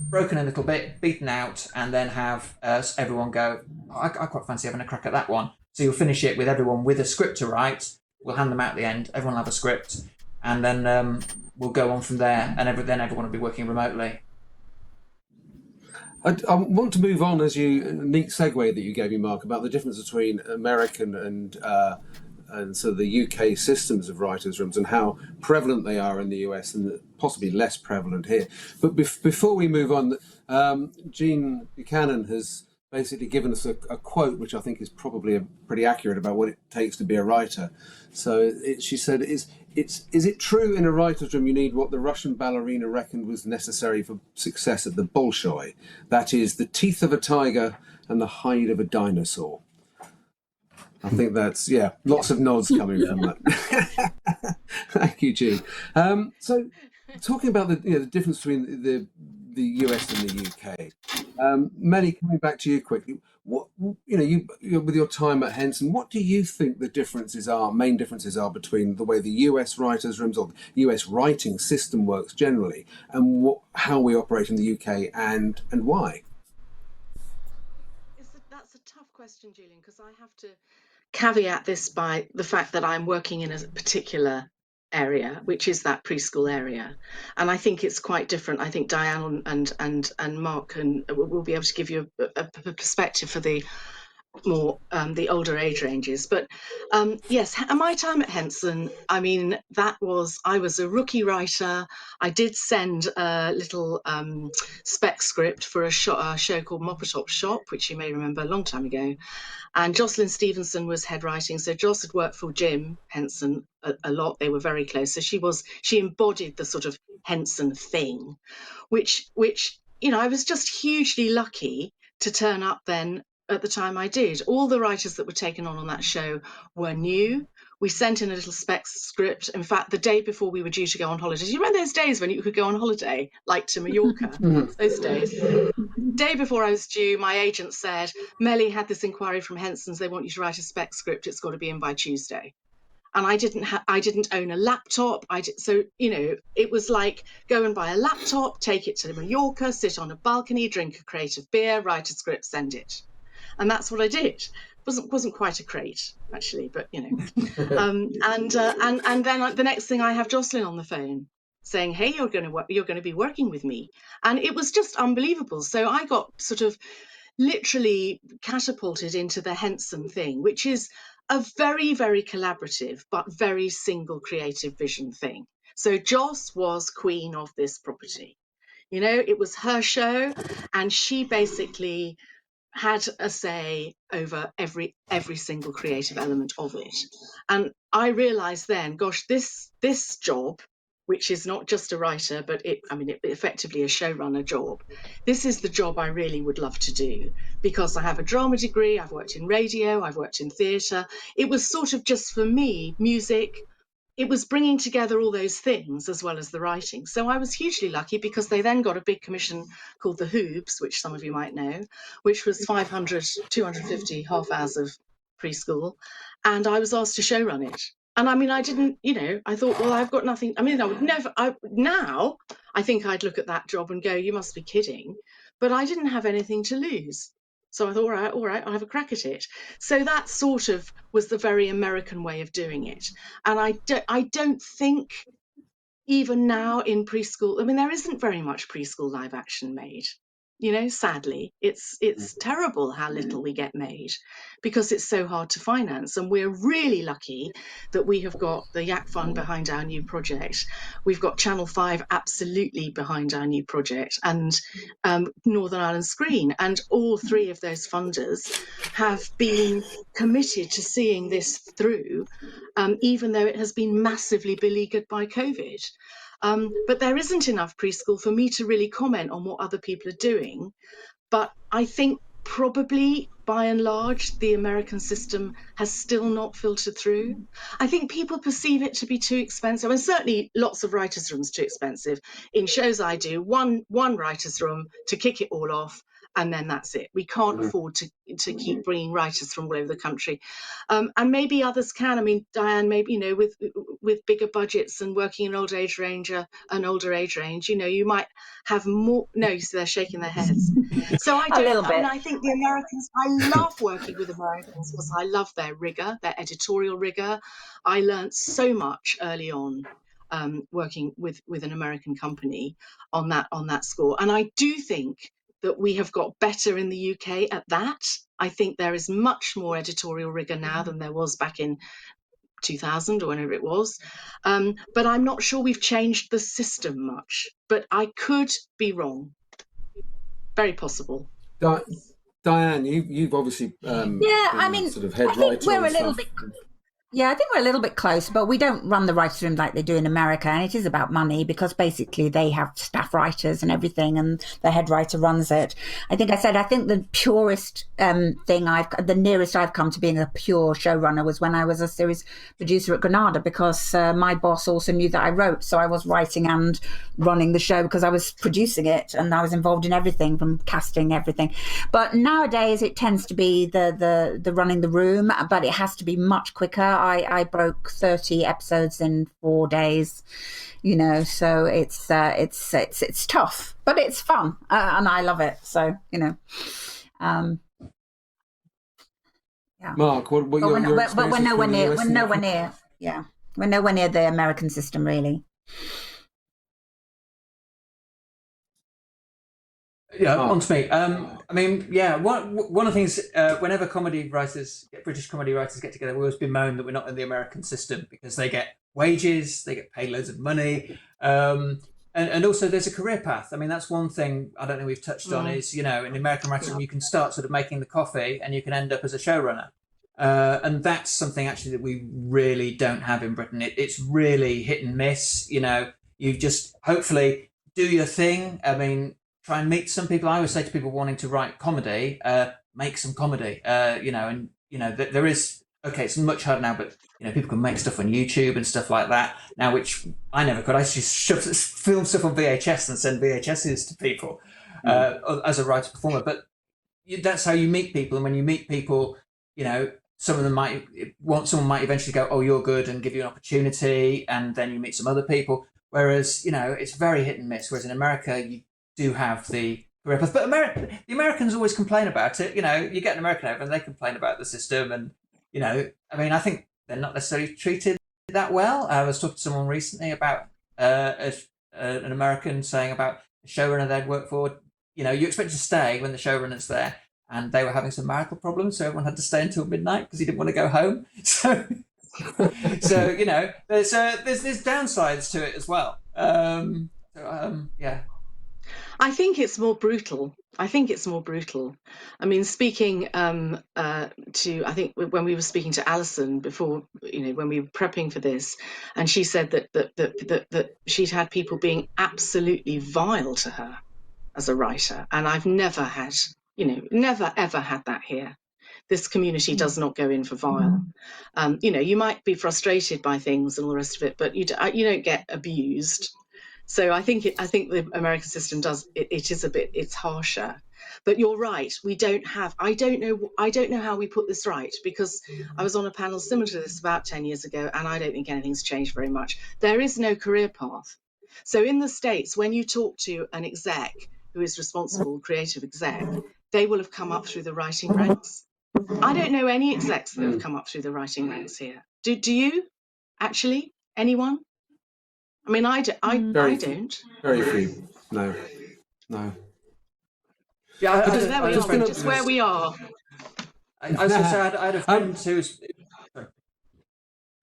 broken a little bit, beaten out, and then have everyone go, I quite fancy having a crack at that one. So you'll finish it with everyone with a script to write. We'll hand them out at the end. Everyone will have a script, and then we'll go on from there, and then everyone will be working remotely. I want to move on, as neat segue that you gave me, Mark, about the difference between American and sort of the UK systems of writers' rooms and how prevalent they are in the US and possibly less prevalent here. But before we move on, Jean Buchanan has basically given us a quote which I think is probably pretty accurate about what it takes to be a writer. So she said, is it true in a writer's room you need what the Russian ballerina reckoned was necessary for success at the Bolshoi? That is, the teeth of a tiger and the hide of a dinosaur. I think that's, lots of nods coming from that. Thank you, Jean. So talking about the difference between the US and the UK, Melly, coming back to you quickly, what you with your time at Henson, what do you think the main differences are between the way the US writers' rooms or the US writing system works generally, and how we operate in the UK and why? That's a tough question, Julian, because I have to caveat this by the fact that I'm working in a particular area, which is that preschool area, and I think it's quite different. I think Diane and Mark will be able to give you a perspective for the more the older age ranges. But yes, my time at Henson, I mean, I was a rookie writer. I did send a little spec script for a show called Moppertop Shop, which you may remember a long time ago. And Jocelyn Stevenson was head writing. So Joss had worked for Jim Henson a lot. They were very close. So she embodied the sort of Henson thing, which I was just hugely lucky to turn up then at the time I did. All the writers that were taken on that show were new. We sent in a little spec script. In fact, the day before we were due to go on holiday, you remember those days when you could go on holiday, like to Mallorca? Those days. Day before I was due, my agent said, Melly had this inquiry from Henson's. They want you to write a spec script. It's got to be in by Tuesday. And I didn't own a laptop. So it was like, go and buy a laptop, take it to Mallorca, sit on a balcony, drink a crate of beer, write a script, send it. And that's what I did. Wasn't quite a crate actually, but and then the next thing I have Jocelyn on the phone saying, "Hey, you're going to be working with me," and it was just unbelievable. So I got sort of literally catapulted into the Henson thing, which is a very, very collaborative but very single creative vision thing. So Joss was queen of this property. It was her show, and she basically had a say over every single creative element of it. And I realized then, gosh, this job, which is not just a writer, but it effectively a showrunner job, this is the job I really would love to do, because I have a drama degree, I've worked in radio, I've worked in theatre. It was sort of just, for me, music. It was bringing together all those things as well as the writing. So I was hugely lucky, because they then got a big commission called The Hoobs, which some of you might know, which was 250 half hours of preschool. And I was asked to showrun it. And I mean, I didn't, I thought, well, I've got nothing. I mean, now I think I'd look at that job and go, you must be kidding. But I didn't have anything to lose. So I thought, all right, I'll have a crack at it. So that sort of was the very American way of doing it. And I don't think even now in preschool, I mean, there isn't very much preschool live action made. You know, sadly, it's terrible how little we get made because it's so hard to finance. And we're really lucky that we have got the Yak Fund behind our new project. We've got Channel 5 absolutely behind our new project, and Northern Ireland Screen. And all three of those funders have been committed to seeing this through, even though it has been massively beleaguered by COVID. But there isn't enough preschool for me to really comment on what other people are doing. But I think probably by and large, the American system has still not filtered through. I think people perceive it to be too expensive, and certainly lots of writers' rooms too expensive. In shows I do, one writer's room to kick it all off, and then that's it. We can't afford to keep bringing writers from all over the country, and maybe others can. I mean, Diane, maybe, you know, with bigger budgets and working an older age range, you know, you might have more. No, so they're shaking their heads. So I A little don't. I mean, bit. I think the Americans. I love working with Americans because I love their rigor, their editorial rigor. I learned so much early on. Working with an American company on that score, and I do think that we have got better in the UK at that. I think there is much more editorial rigor now than there was back in 2000 or whenever it was. But I'm not sure we've changed the system much. But I could be wrong. Very possible. Diane, you've obviously Yeah, been I mean, sort of head I think writer we're on a little stuff. bit. Yeah, I think we're a little bit close, but we don't run the writers' room like they do in America. And it is about money because basically they have staff writers and everything, and the head writer runs it. I think the purest the nearest I've come to being a pure showrunner was when I was a series producer at Granada, because my boss also knew that I wrote. So I was writing and running the show because I was producing it and I was involved in everything from casting, everything. But nowadays it tends to be the running the room, but it has to be much quicker. I broke 30 episodes in 4 days, you know, so it's tough, but it's fun, and I love it. So, you know, yeah. Mark, what But your we're experiences nowhere with the near. US We're and nowhere near. Yeah, we're nowhere near the American system, really. Yeah, Mark. on to me. I mean, yeah, one of the things, whenever British comedy writers get together, we always bemoan that we're not in the American system because they get wages, they get paid loads of money, and also there's a career path. I mean, that's one thing I don't think we've touched on is, you know, in the American writing, you can start sort of making the coffee and you can end up as a showrunner. And that's something actually that we really don't have in Britain. It's really hit and miss. You know, you just hopefully do your thing. I mean, try and meet some people. I always say to people wanting to write comedy, make some comedy. You know, and you know there is it's much harder now, but you know people can make stuff on YouTube and stuff like that now, which I never could. I used to film stuff on VHS and send VHSs to people as a writer performer. But that's how you meet people, and when you meet people, you know. Some of them someone might eventually go, oh, you're good, and give you an opportunity, and then you meet some other people. Whereas, you know, it's very hit and miss. Whereas in America, you do have the career path. But the Americans always complain about it. You know, you get an American over and they complain about the system. And, you know, I mean, I think they're not necessarily treated that well. I was talking to someone recently about an American saying about a showrunner they'd worked for. You know, you expect to stay when the showrunner's there. And they were having some marital problems, so everyone had to stay until midnight because he didn't want to go home. So you know, there's downsides to it as well. Yeah. I think it's more brutal. I mean, speaking to, I think when we were speaking to Alison before, you know, when we were prepping for this, and she said that she'd had people being absolutely vile to her as a writer, and I've never ever had that here. This community does not go in for vile. You know, you might be frustrated by things and all the rest of it, but you don't get abused. So I think the American system it's harsher. But you're right. We don't have. I don't know how we put this right, because I was on a panel similar to this about 10 years ago, and I don't think anything's changed very much. There is no career path. So in the States, when you talk to an exec who is responsible, creative exec, they will have come up through the writing ranks. I don't know any execs that have come up through the writing ranks here. Do you, actually? Anyone? I mean, I don't. Very few. No. Yeah, There we are, just where we are. I was going to say, I had a friend who's...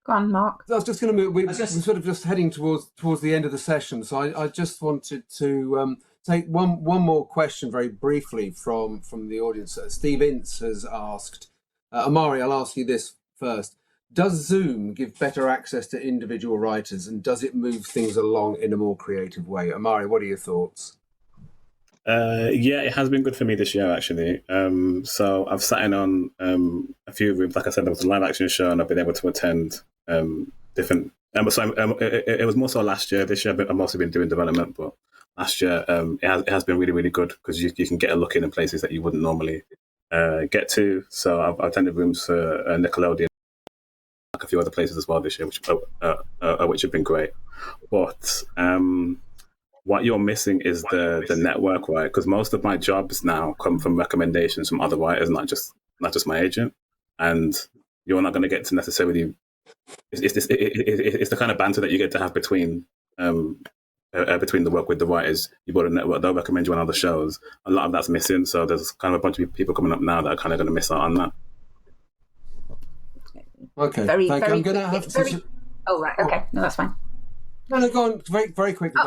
Go on, Mark. I was just going to move. We're sort of just heading towards the end of the session, so I just wanted to take one more question very briefly from the audience. Steve Ince has asked, Amari, I'll ask you this first. Does Zoom give better access to individual writers, and does it move things along in a more creative way? Amari, what are your thoughts? Yeah, it has been good for me this year, actually. So I've sat in on a few rooms. Like I said, there was a live action show, and I've been able to attend different. It was more so last year. This year, I've mostly been doing development, but last year it has been really, really good because you can get a look in places that you wouldn't normally get to. So I've attended rooms for Nickelodeon, like a few other places as well this year, which have been great. But what you're missing is the network, right? Because most of my jobs now come from recommendations from other writers, not just my agent. And you're not going to get to necessarily. It's the kind of banter that you get to have between the work with the writers. You build a network; they'll recommend you on other shows. A lot of that's missing. So there's kind of a bunch of people coming up now that are kind of going to miss out on that. Okay, thank you. I'm going to have to. Oh right, okay, no, that's fine. No, go on very, very quickly.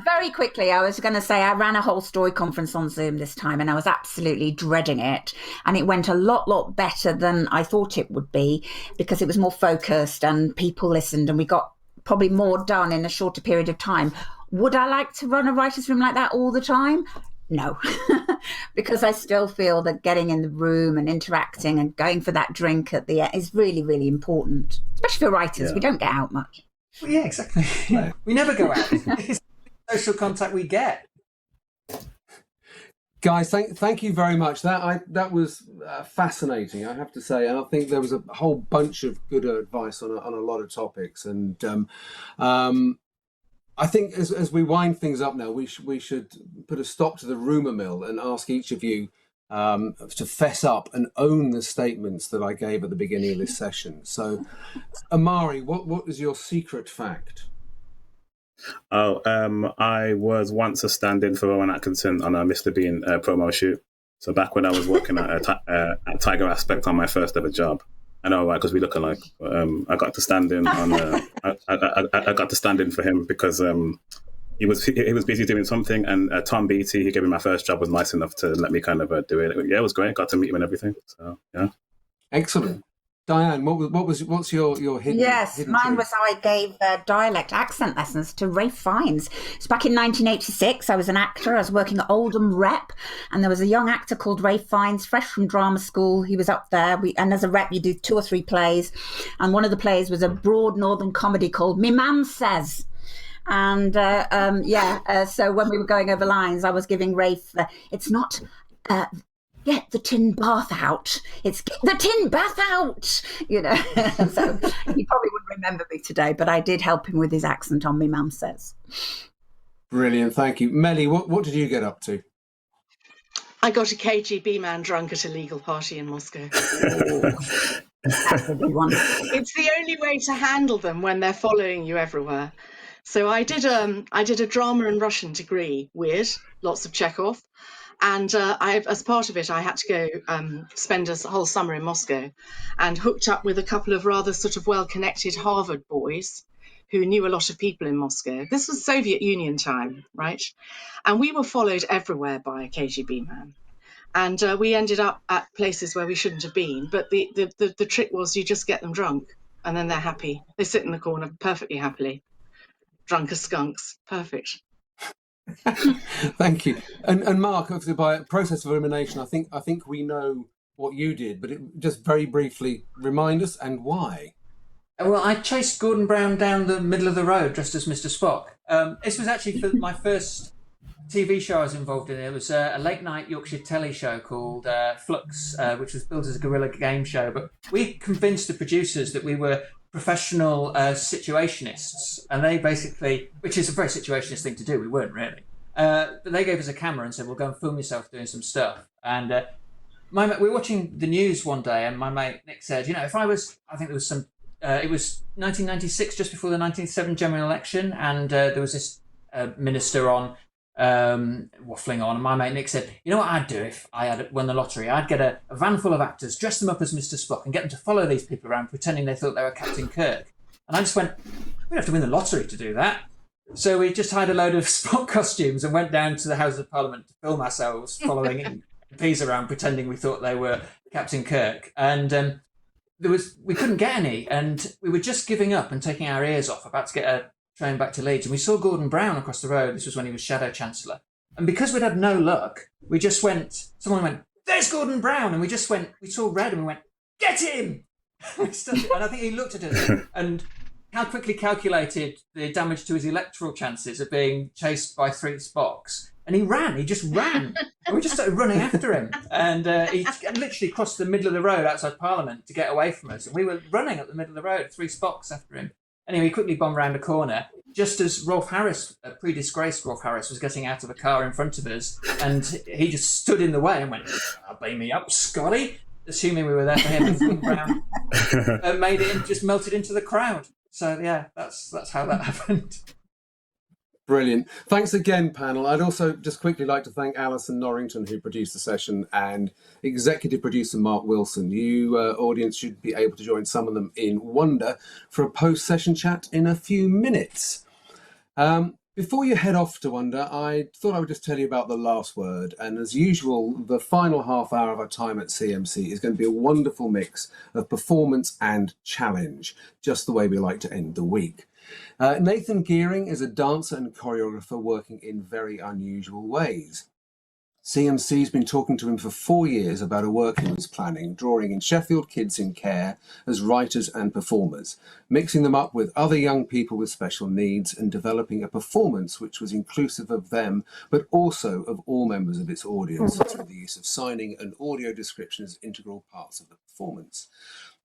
Very quickly, I was going to say I ran a whole story conference on Zoom this time and I was absolutely dreading it. And it went a lot better than I thought it would be because it was more focused and people listened and we got probably more done in a shorter period of time. Would I like to run a writer's room like that all the time? No, because I still feel that getting in the room and interacting and going for that drink at the end is really, really important, especially for writers. Yeah. We don't get out much. Well, yeah, exactly. We never go out. It's the social contact we get. Guys, thank you very much. That was fascinating, I have to say. And I think there was a whole bunch of good advice on a lot of topics. And I think as we wind things up now, we should put a stop to the rumour mill and ask each of you to fess up and own the statements that I gave at the beginning of this session. So, Amari, what is your secret fact? I was once a stand-in for Rowan Atkinson on a Mr. Bean promo shoot. So back when I was working at Tiger Aspect on my first ever job. I know, right? Because we look alike. I got to stand in on. I got to stand in for him because he was busy doing something, and Tom Beatty, who gave me my first job, was nice enough to let me kind of do it. Yeah, it was great. Got to meet him and everything. So yeah, excellent. Diane, what's your hidden? Yes, hidden mine truth? was I gave dialect accent lessons to Ralph Fiennes. So back in 1986, I was an actor. I was working at Oldham Rep, and there was a young actor called Ralph Fiennes, fresh from drama school. He was up there, and as a rep, you do 2 or 3 plays, and one of the plays was a broad northern comedy called Me Mam Says. And so when we were going over lines, I was giving Rafe, it's not get the tin bath out, it's get the tin bath out, you know. So he probably wouldn't remember me today, but I did help him with his accent on Me Mam Says. Brilliant, thank you. Melly, what did you get up to? I got a KGB man drunk at a legal party in Moscow. That's a good one. It's the only way to handle them when they're following you everywhere. So I did a drama and Russian degree, weird, lots of Chekhov. And as part of it, I had to go spend a whole summer in Moscow and hooked up with a couple of rather sort of well-connected Harvard boys who knew a lot of people in Moscow. This was Soviet Union time, right? And we were followed everywhere by a KGB man. And we ended up at places where we shouldn't have been. But the trick was you just get them drunk and then they're happy. They sit in the corner perfectly happily. Drunk as skunks. Perfect. Thank you. And Mark, obviously by process of elimination, I think we know what you did, but just very briefly remind us and why. Well, I chased Gordon Brown down the middle of the road dressed as Mr. Spock. This was actually for my first TV show I was involved in. It was a late night Yorkshire telly show called Flux, which was built as a guerrilla game show. But we convinced the producers that we were professional situationists, and they basically, which is a very situationist thing to do, we weren't really, but they gave us a camera and said, well, go and film yourself doing some stuff. And we were watching the news one day, and my mate Nick said, if I think there was it was 1996, just before the 1997 general election, and there was this minister on waffling on, and my mate Nick said, you know what I'd do if I had won the lottery? I'd get a van full of actors, dress them up as Mr. Spock, and get them to follow these people around pretending they thought they were Captain Kirk. And I just went, we don't have to win the lottery to do that. So we just hired a load of Spock costumes and went down to the House of Parliament to film ourselves following MPs around pretending we thought they were Captain Kirk. And we couldn't get any, and we were just giving up and taking our ears off, about to get a train back to Leeds, and we saw Gordon Brown across the road. This was when he was Shadow Chancellor. And because we'd had no luck, someone went, there's Gordon Brown, and we saw red and we went, get him! And I think he looked at us and how quickly calculated the damage to his electoral chances of being chased by 3 Spocks. And he just ran. And we just started running after him. And he literally crossed the middle of the road outside Parliament to get away from us. And we were running up the middle of the road, 3 Spocks after him. Anyway, he quickly bombed round a corner, just as Rolf Harris, a pre-disgraced Rolf Harris, was getting out of a car in front of us. And he just stood in the way and went, beam me up, Scotty, assuming we were there for him. And Brown made it and just melted into the crowd. So, yeah, that's how that happened. Brilliant. Thanks again, panel. I'd also just quickly like to thank Alison Norrington, who produced the session, and executive producer Mark Wilson. You, audience, should be able to join some of them in Wonder for a post-session chat in a few minutes. Before you head off to Wonder, I thought I would just tell you about the last word. And as usual, the final half hour of our time at CMC is going to be a wonderful mix of performance and challenge, just the way we like to end the week. Nathan Gearing is a dancer and choreographer working in very unusual ways. CMC's been talking to him for 4 years about a work he was planning, drawing in Sheffield kids in care as writers and performers, mixing them up with other young people with special needs and developing a performance which was inclusive of them, but also of all members of its audience through the use of signing and audio description as integral parts of the performance.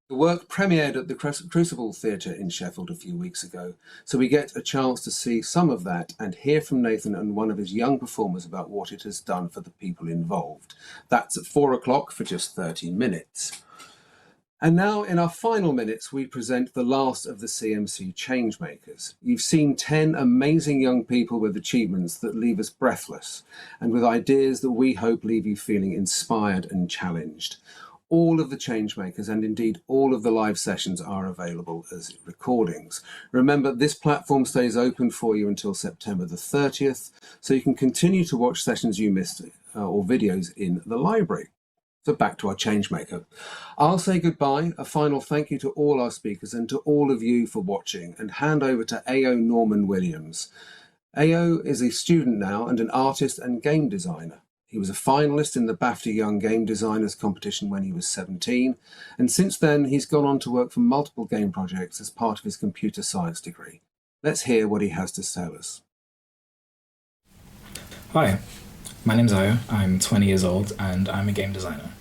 The work premiered at the Crucible Theatre in Sheffield a few weeks ago, so we get a chance to see some of that and hear from Nathan and one of his young performers about what it has done for the people involved. That's at 4 o'clock for just 30 minutes. And now, in our final minutes, we present the last of the CMC Changemakers. You've seen 10 amazing young people with achievements that leave us breathless, and with ideas that we hope leave you feeling inspired and challenged. All of the Changemakers and indeed all of the live sessions are available as recordings. Remember, this platform stays open for you until September the 30th, so you can continue to watch sessions you missed or videos in the library. So back to our Changemaker. I'll say goodbye, a final thank you to all our speakers and to all of you for watching, and hand over to A.O. Norman Williams. A.O. is a student now and an artist and game designer. He was a finalist in the BAFTA Young Game Designers competition when he was 17, and since then he's gone on to work for multiple game projects as part of his computer science degree. Let's hear what he has to tell us. Hi, my name's Ayo. I'm 20 years old and I'm a game designer.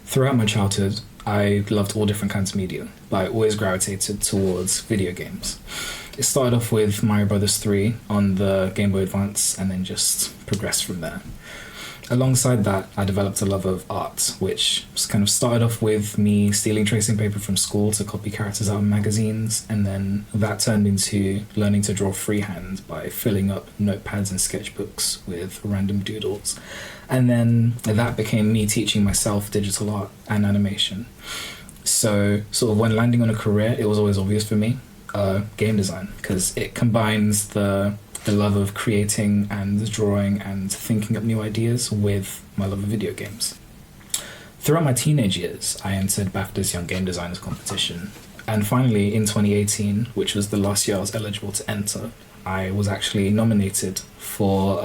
Throughout my childhood, I loved all different kinds of media, but I always gravitated towards video games. It started off with Mario Bros. 3 on the Game Boy Advance and then just progressed from there. Alongside that, I developed a love of art, which kind of started off with me stealing tracing paper from school to copy characters out of magazines, and then that turned into learning to draw freehand by filling up notepads and sketchbooks with random doodles. And then that became me teaching myself digital art and animation. So sort of when landing on a career, it was always obvious for me, game design, because it combines the love of creating and drawing and thinking up new ideas with my love of video games. Throughout my teenage years, I entered BAFTA's Young Game Designers competition. And finally, in 2018, which was the last year I was eligible to enter, I was actually nominated for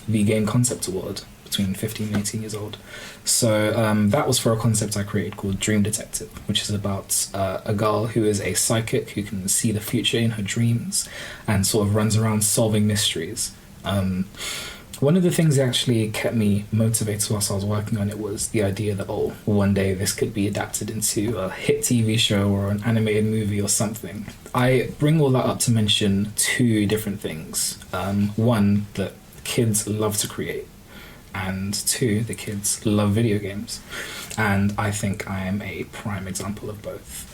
the Game Concept Award between 15 and 18 years old. So that was for a concept I created called Dream Detective, which is about a girl who is a psychic who can see the future in her dreams and sort of runs around solving mysteries. One of the things that actually kept me motivated whilst I was working on it was the idea that, one day this could be adapted into a hit TV show or an animated movie or something. I bring all that up to mention two different things. One, that kids love to create. and 2, the kids love video games. And I think I am a prime example of both.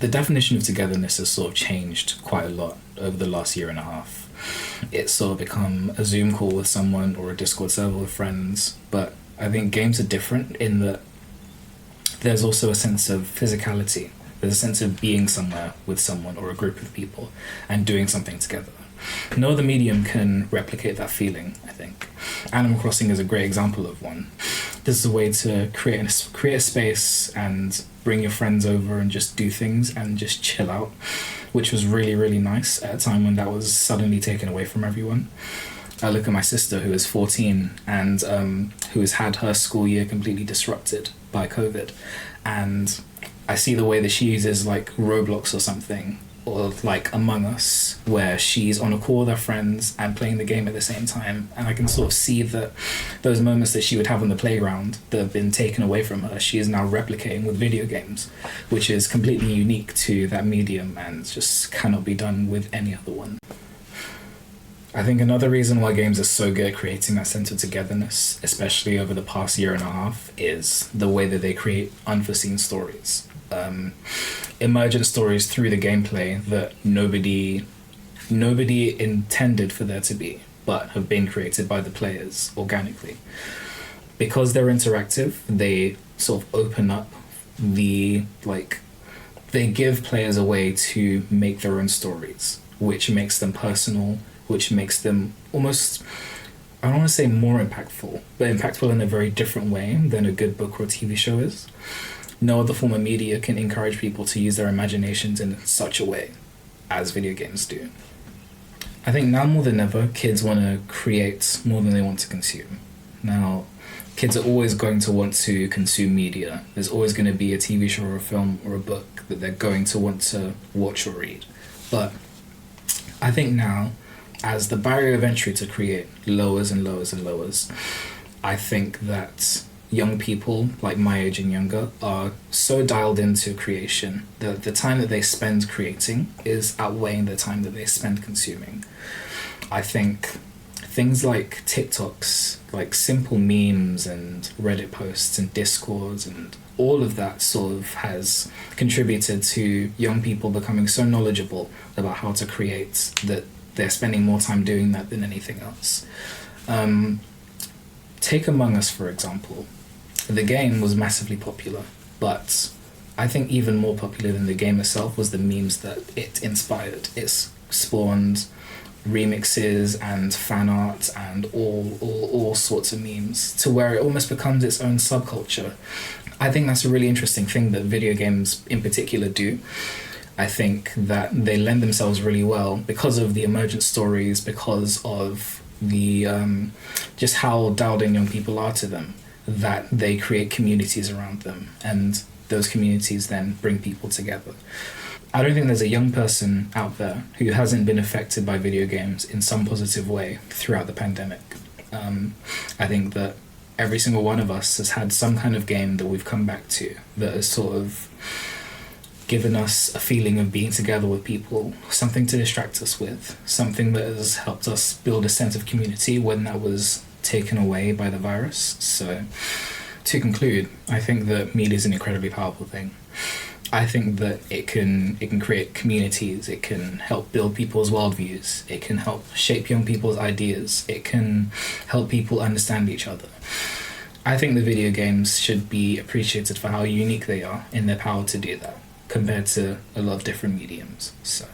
The definition of togetherness has sort of changed quite a lot over the last year and a half. It's sort of become a Zoom call with someone or a Discord server with friends, but I think games are different in that there's also a sense of physicality. There's a sense of being somewhere with someone or a group of people and doing something together. No other medium can replicate that feeling, I think. Animal Crossing is a great example of one. This is a way to create a space and bring your friends over and just do things and just chill out, which was really, really nice at a time when that was suddenly taken away from everyone. I look at my sister, who is 14 and who has had her school year completely disrupted by COVID, and I see the way that she uses like Roblox or something, or like Among Us, where she's on a call with her friends and playing the game at the same time, and I can sort of see that those moments that she would have on the playground that have been taken away from her, she is now replicating with video games, which is completely unique to that medium and just cannot be done with any other one. I think another reason why games are so good at creating that sense of togetherness, especially over the past year and a half, is the way that they create unforeseen stories. Emergent stories through the gameplay that nobody intended for there to be, but have been created by the players organically. Because they're interactive, they sort of open up they give players a way to make their own stories, which makes them personal, which makes them almost, I don't want to say more impactful, but impactful in a very different way than a good book or a TV show is. No other form of media can encourage people to use their imaginations in such a way as video games do. I think now more than ever, kids want to create more than they want to consume. Now, kids are always going to want to consume media. There's always going to be a TV show or a film or a book that they're going to want to watch or read. But I think now, as the barrier of entry to create lowers and lowers and lowers, I think that young people, like my age and younger, are so dialed into creation that the time that they spend creating is outweighing the time that they spend consuming. I think things like TikToks, like simple memes and Reddit posts and Discords and all of that sort of has contributed to young people becoming so knowledgeable about how to create that they're spending more time doing that than anything else. Take Among Us, for example. The game was massively popular, but I think even more popular than the game itself was the memes that it inspired. It spawned remixes and fan art and all sorts of memes to where it almost becomes its own subculture. I think that's a really interesting thing that video games in particular do. I think that they lend themselves really well because of the emergent stories, because of the just how dialed in young people are to them, that they create communities around them, and those communities then bring people together. I don't think there's a young person out there who hasn't been affected by video games in some positive way throughout the pandemic. I think that every single one of us has had some kind of game that we've come back to that has sort of given us a feeling of being together with people, something to distract us with, something that has helped us build a sense of community when that was taken away by the virus. So, to conclude, I think that media is an incredibly powerful thing. I think that it can create communities, it can help build people's worldviews, it can help shape young people's ideas, it can help people understand each other. I think the video games should be appreciated for how unique they are in their power to do that, compared to a lot of different mediums. So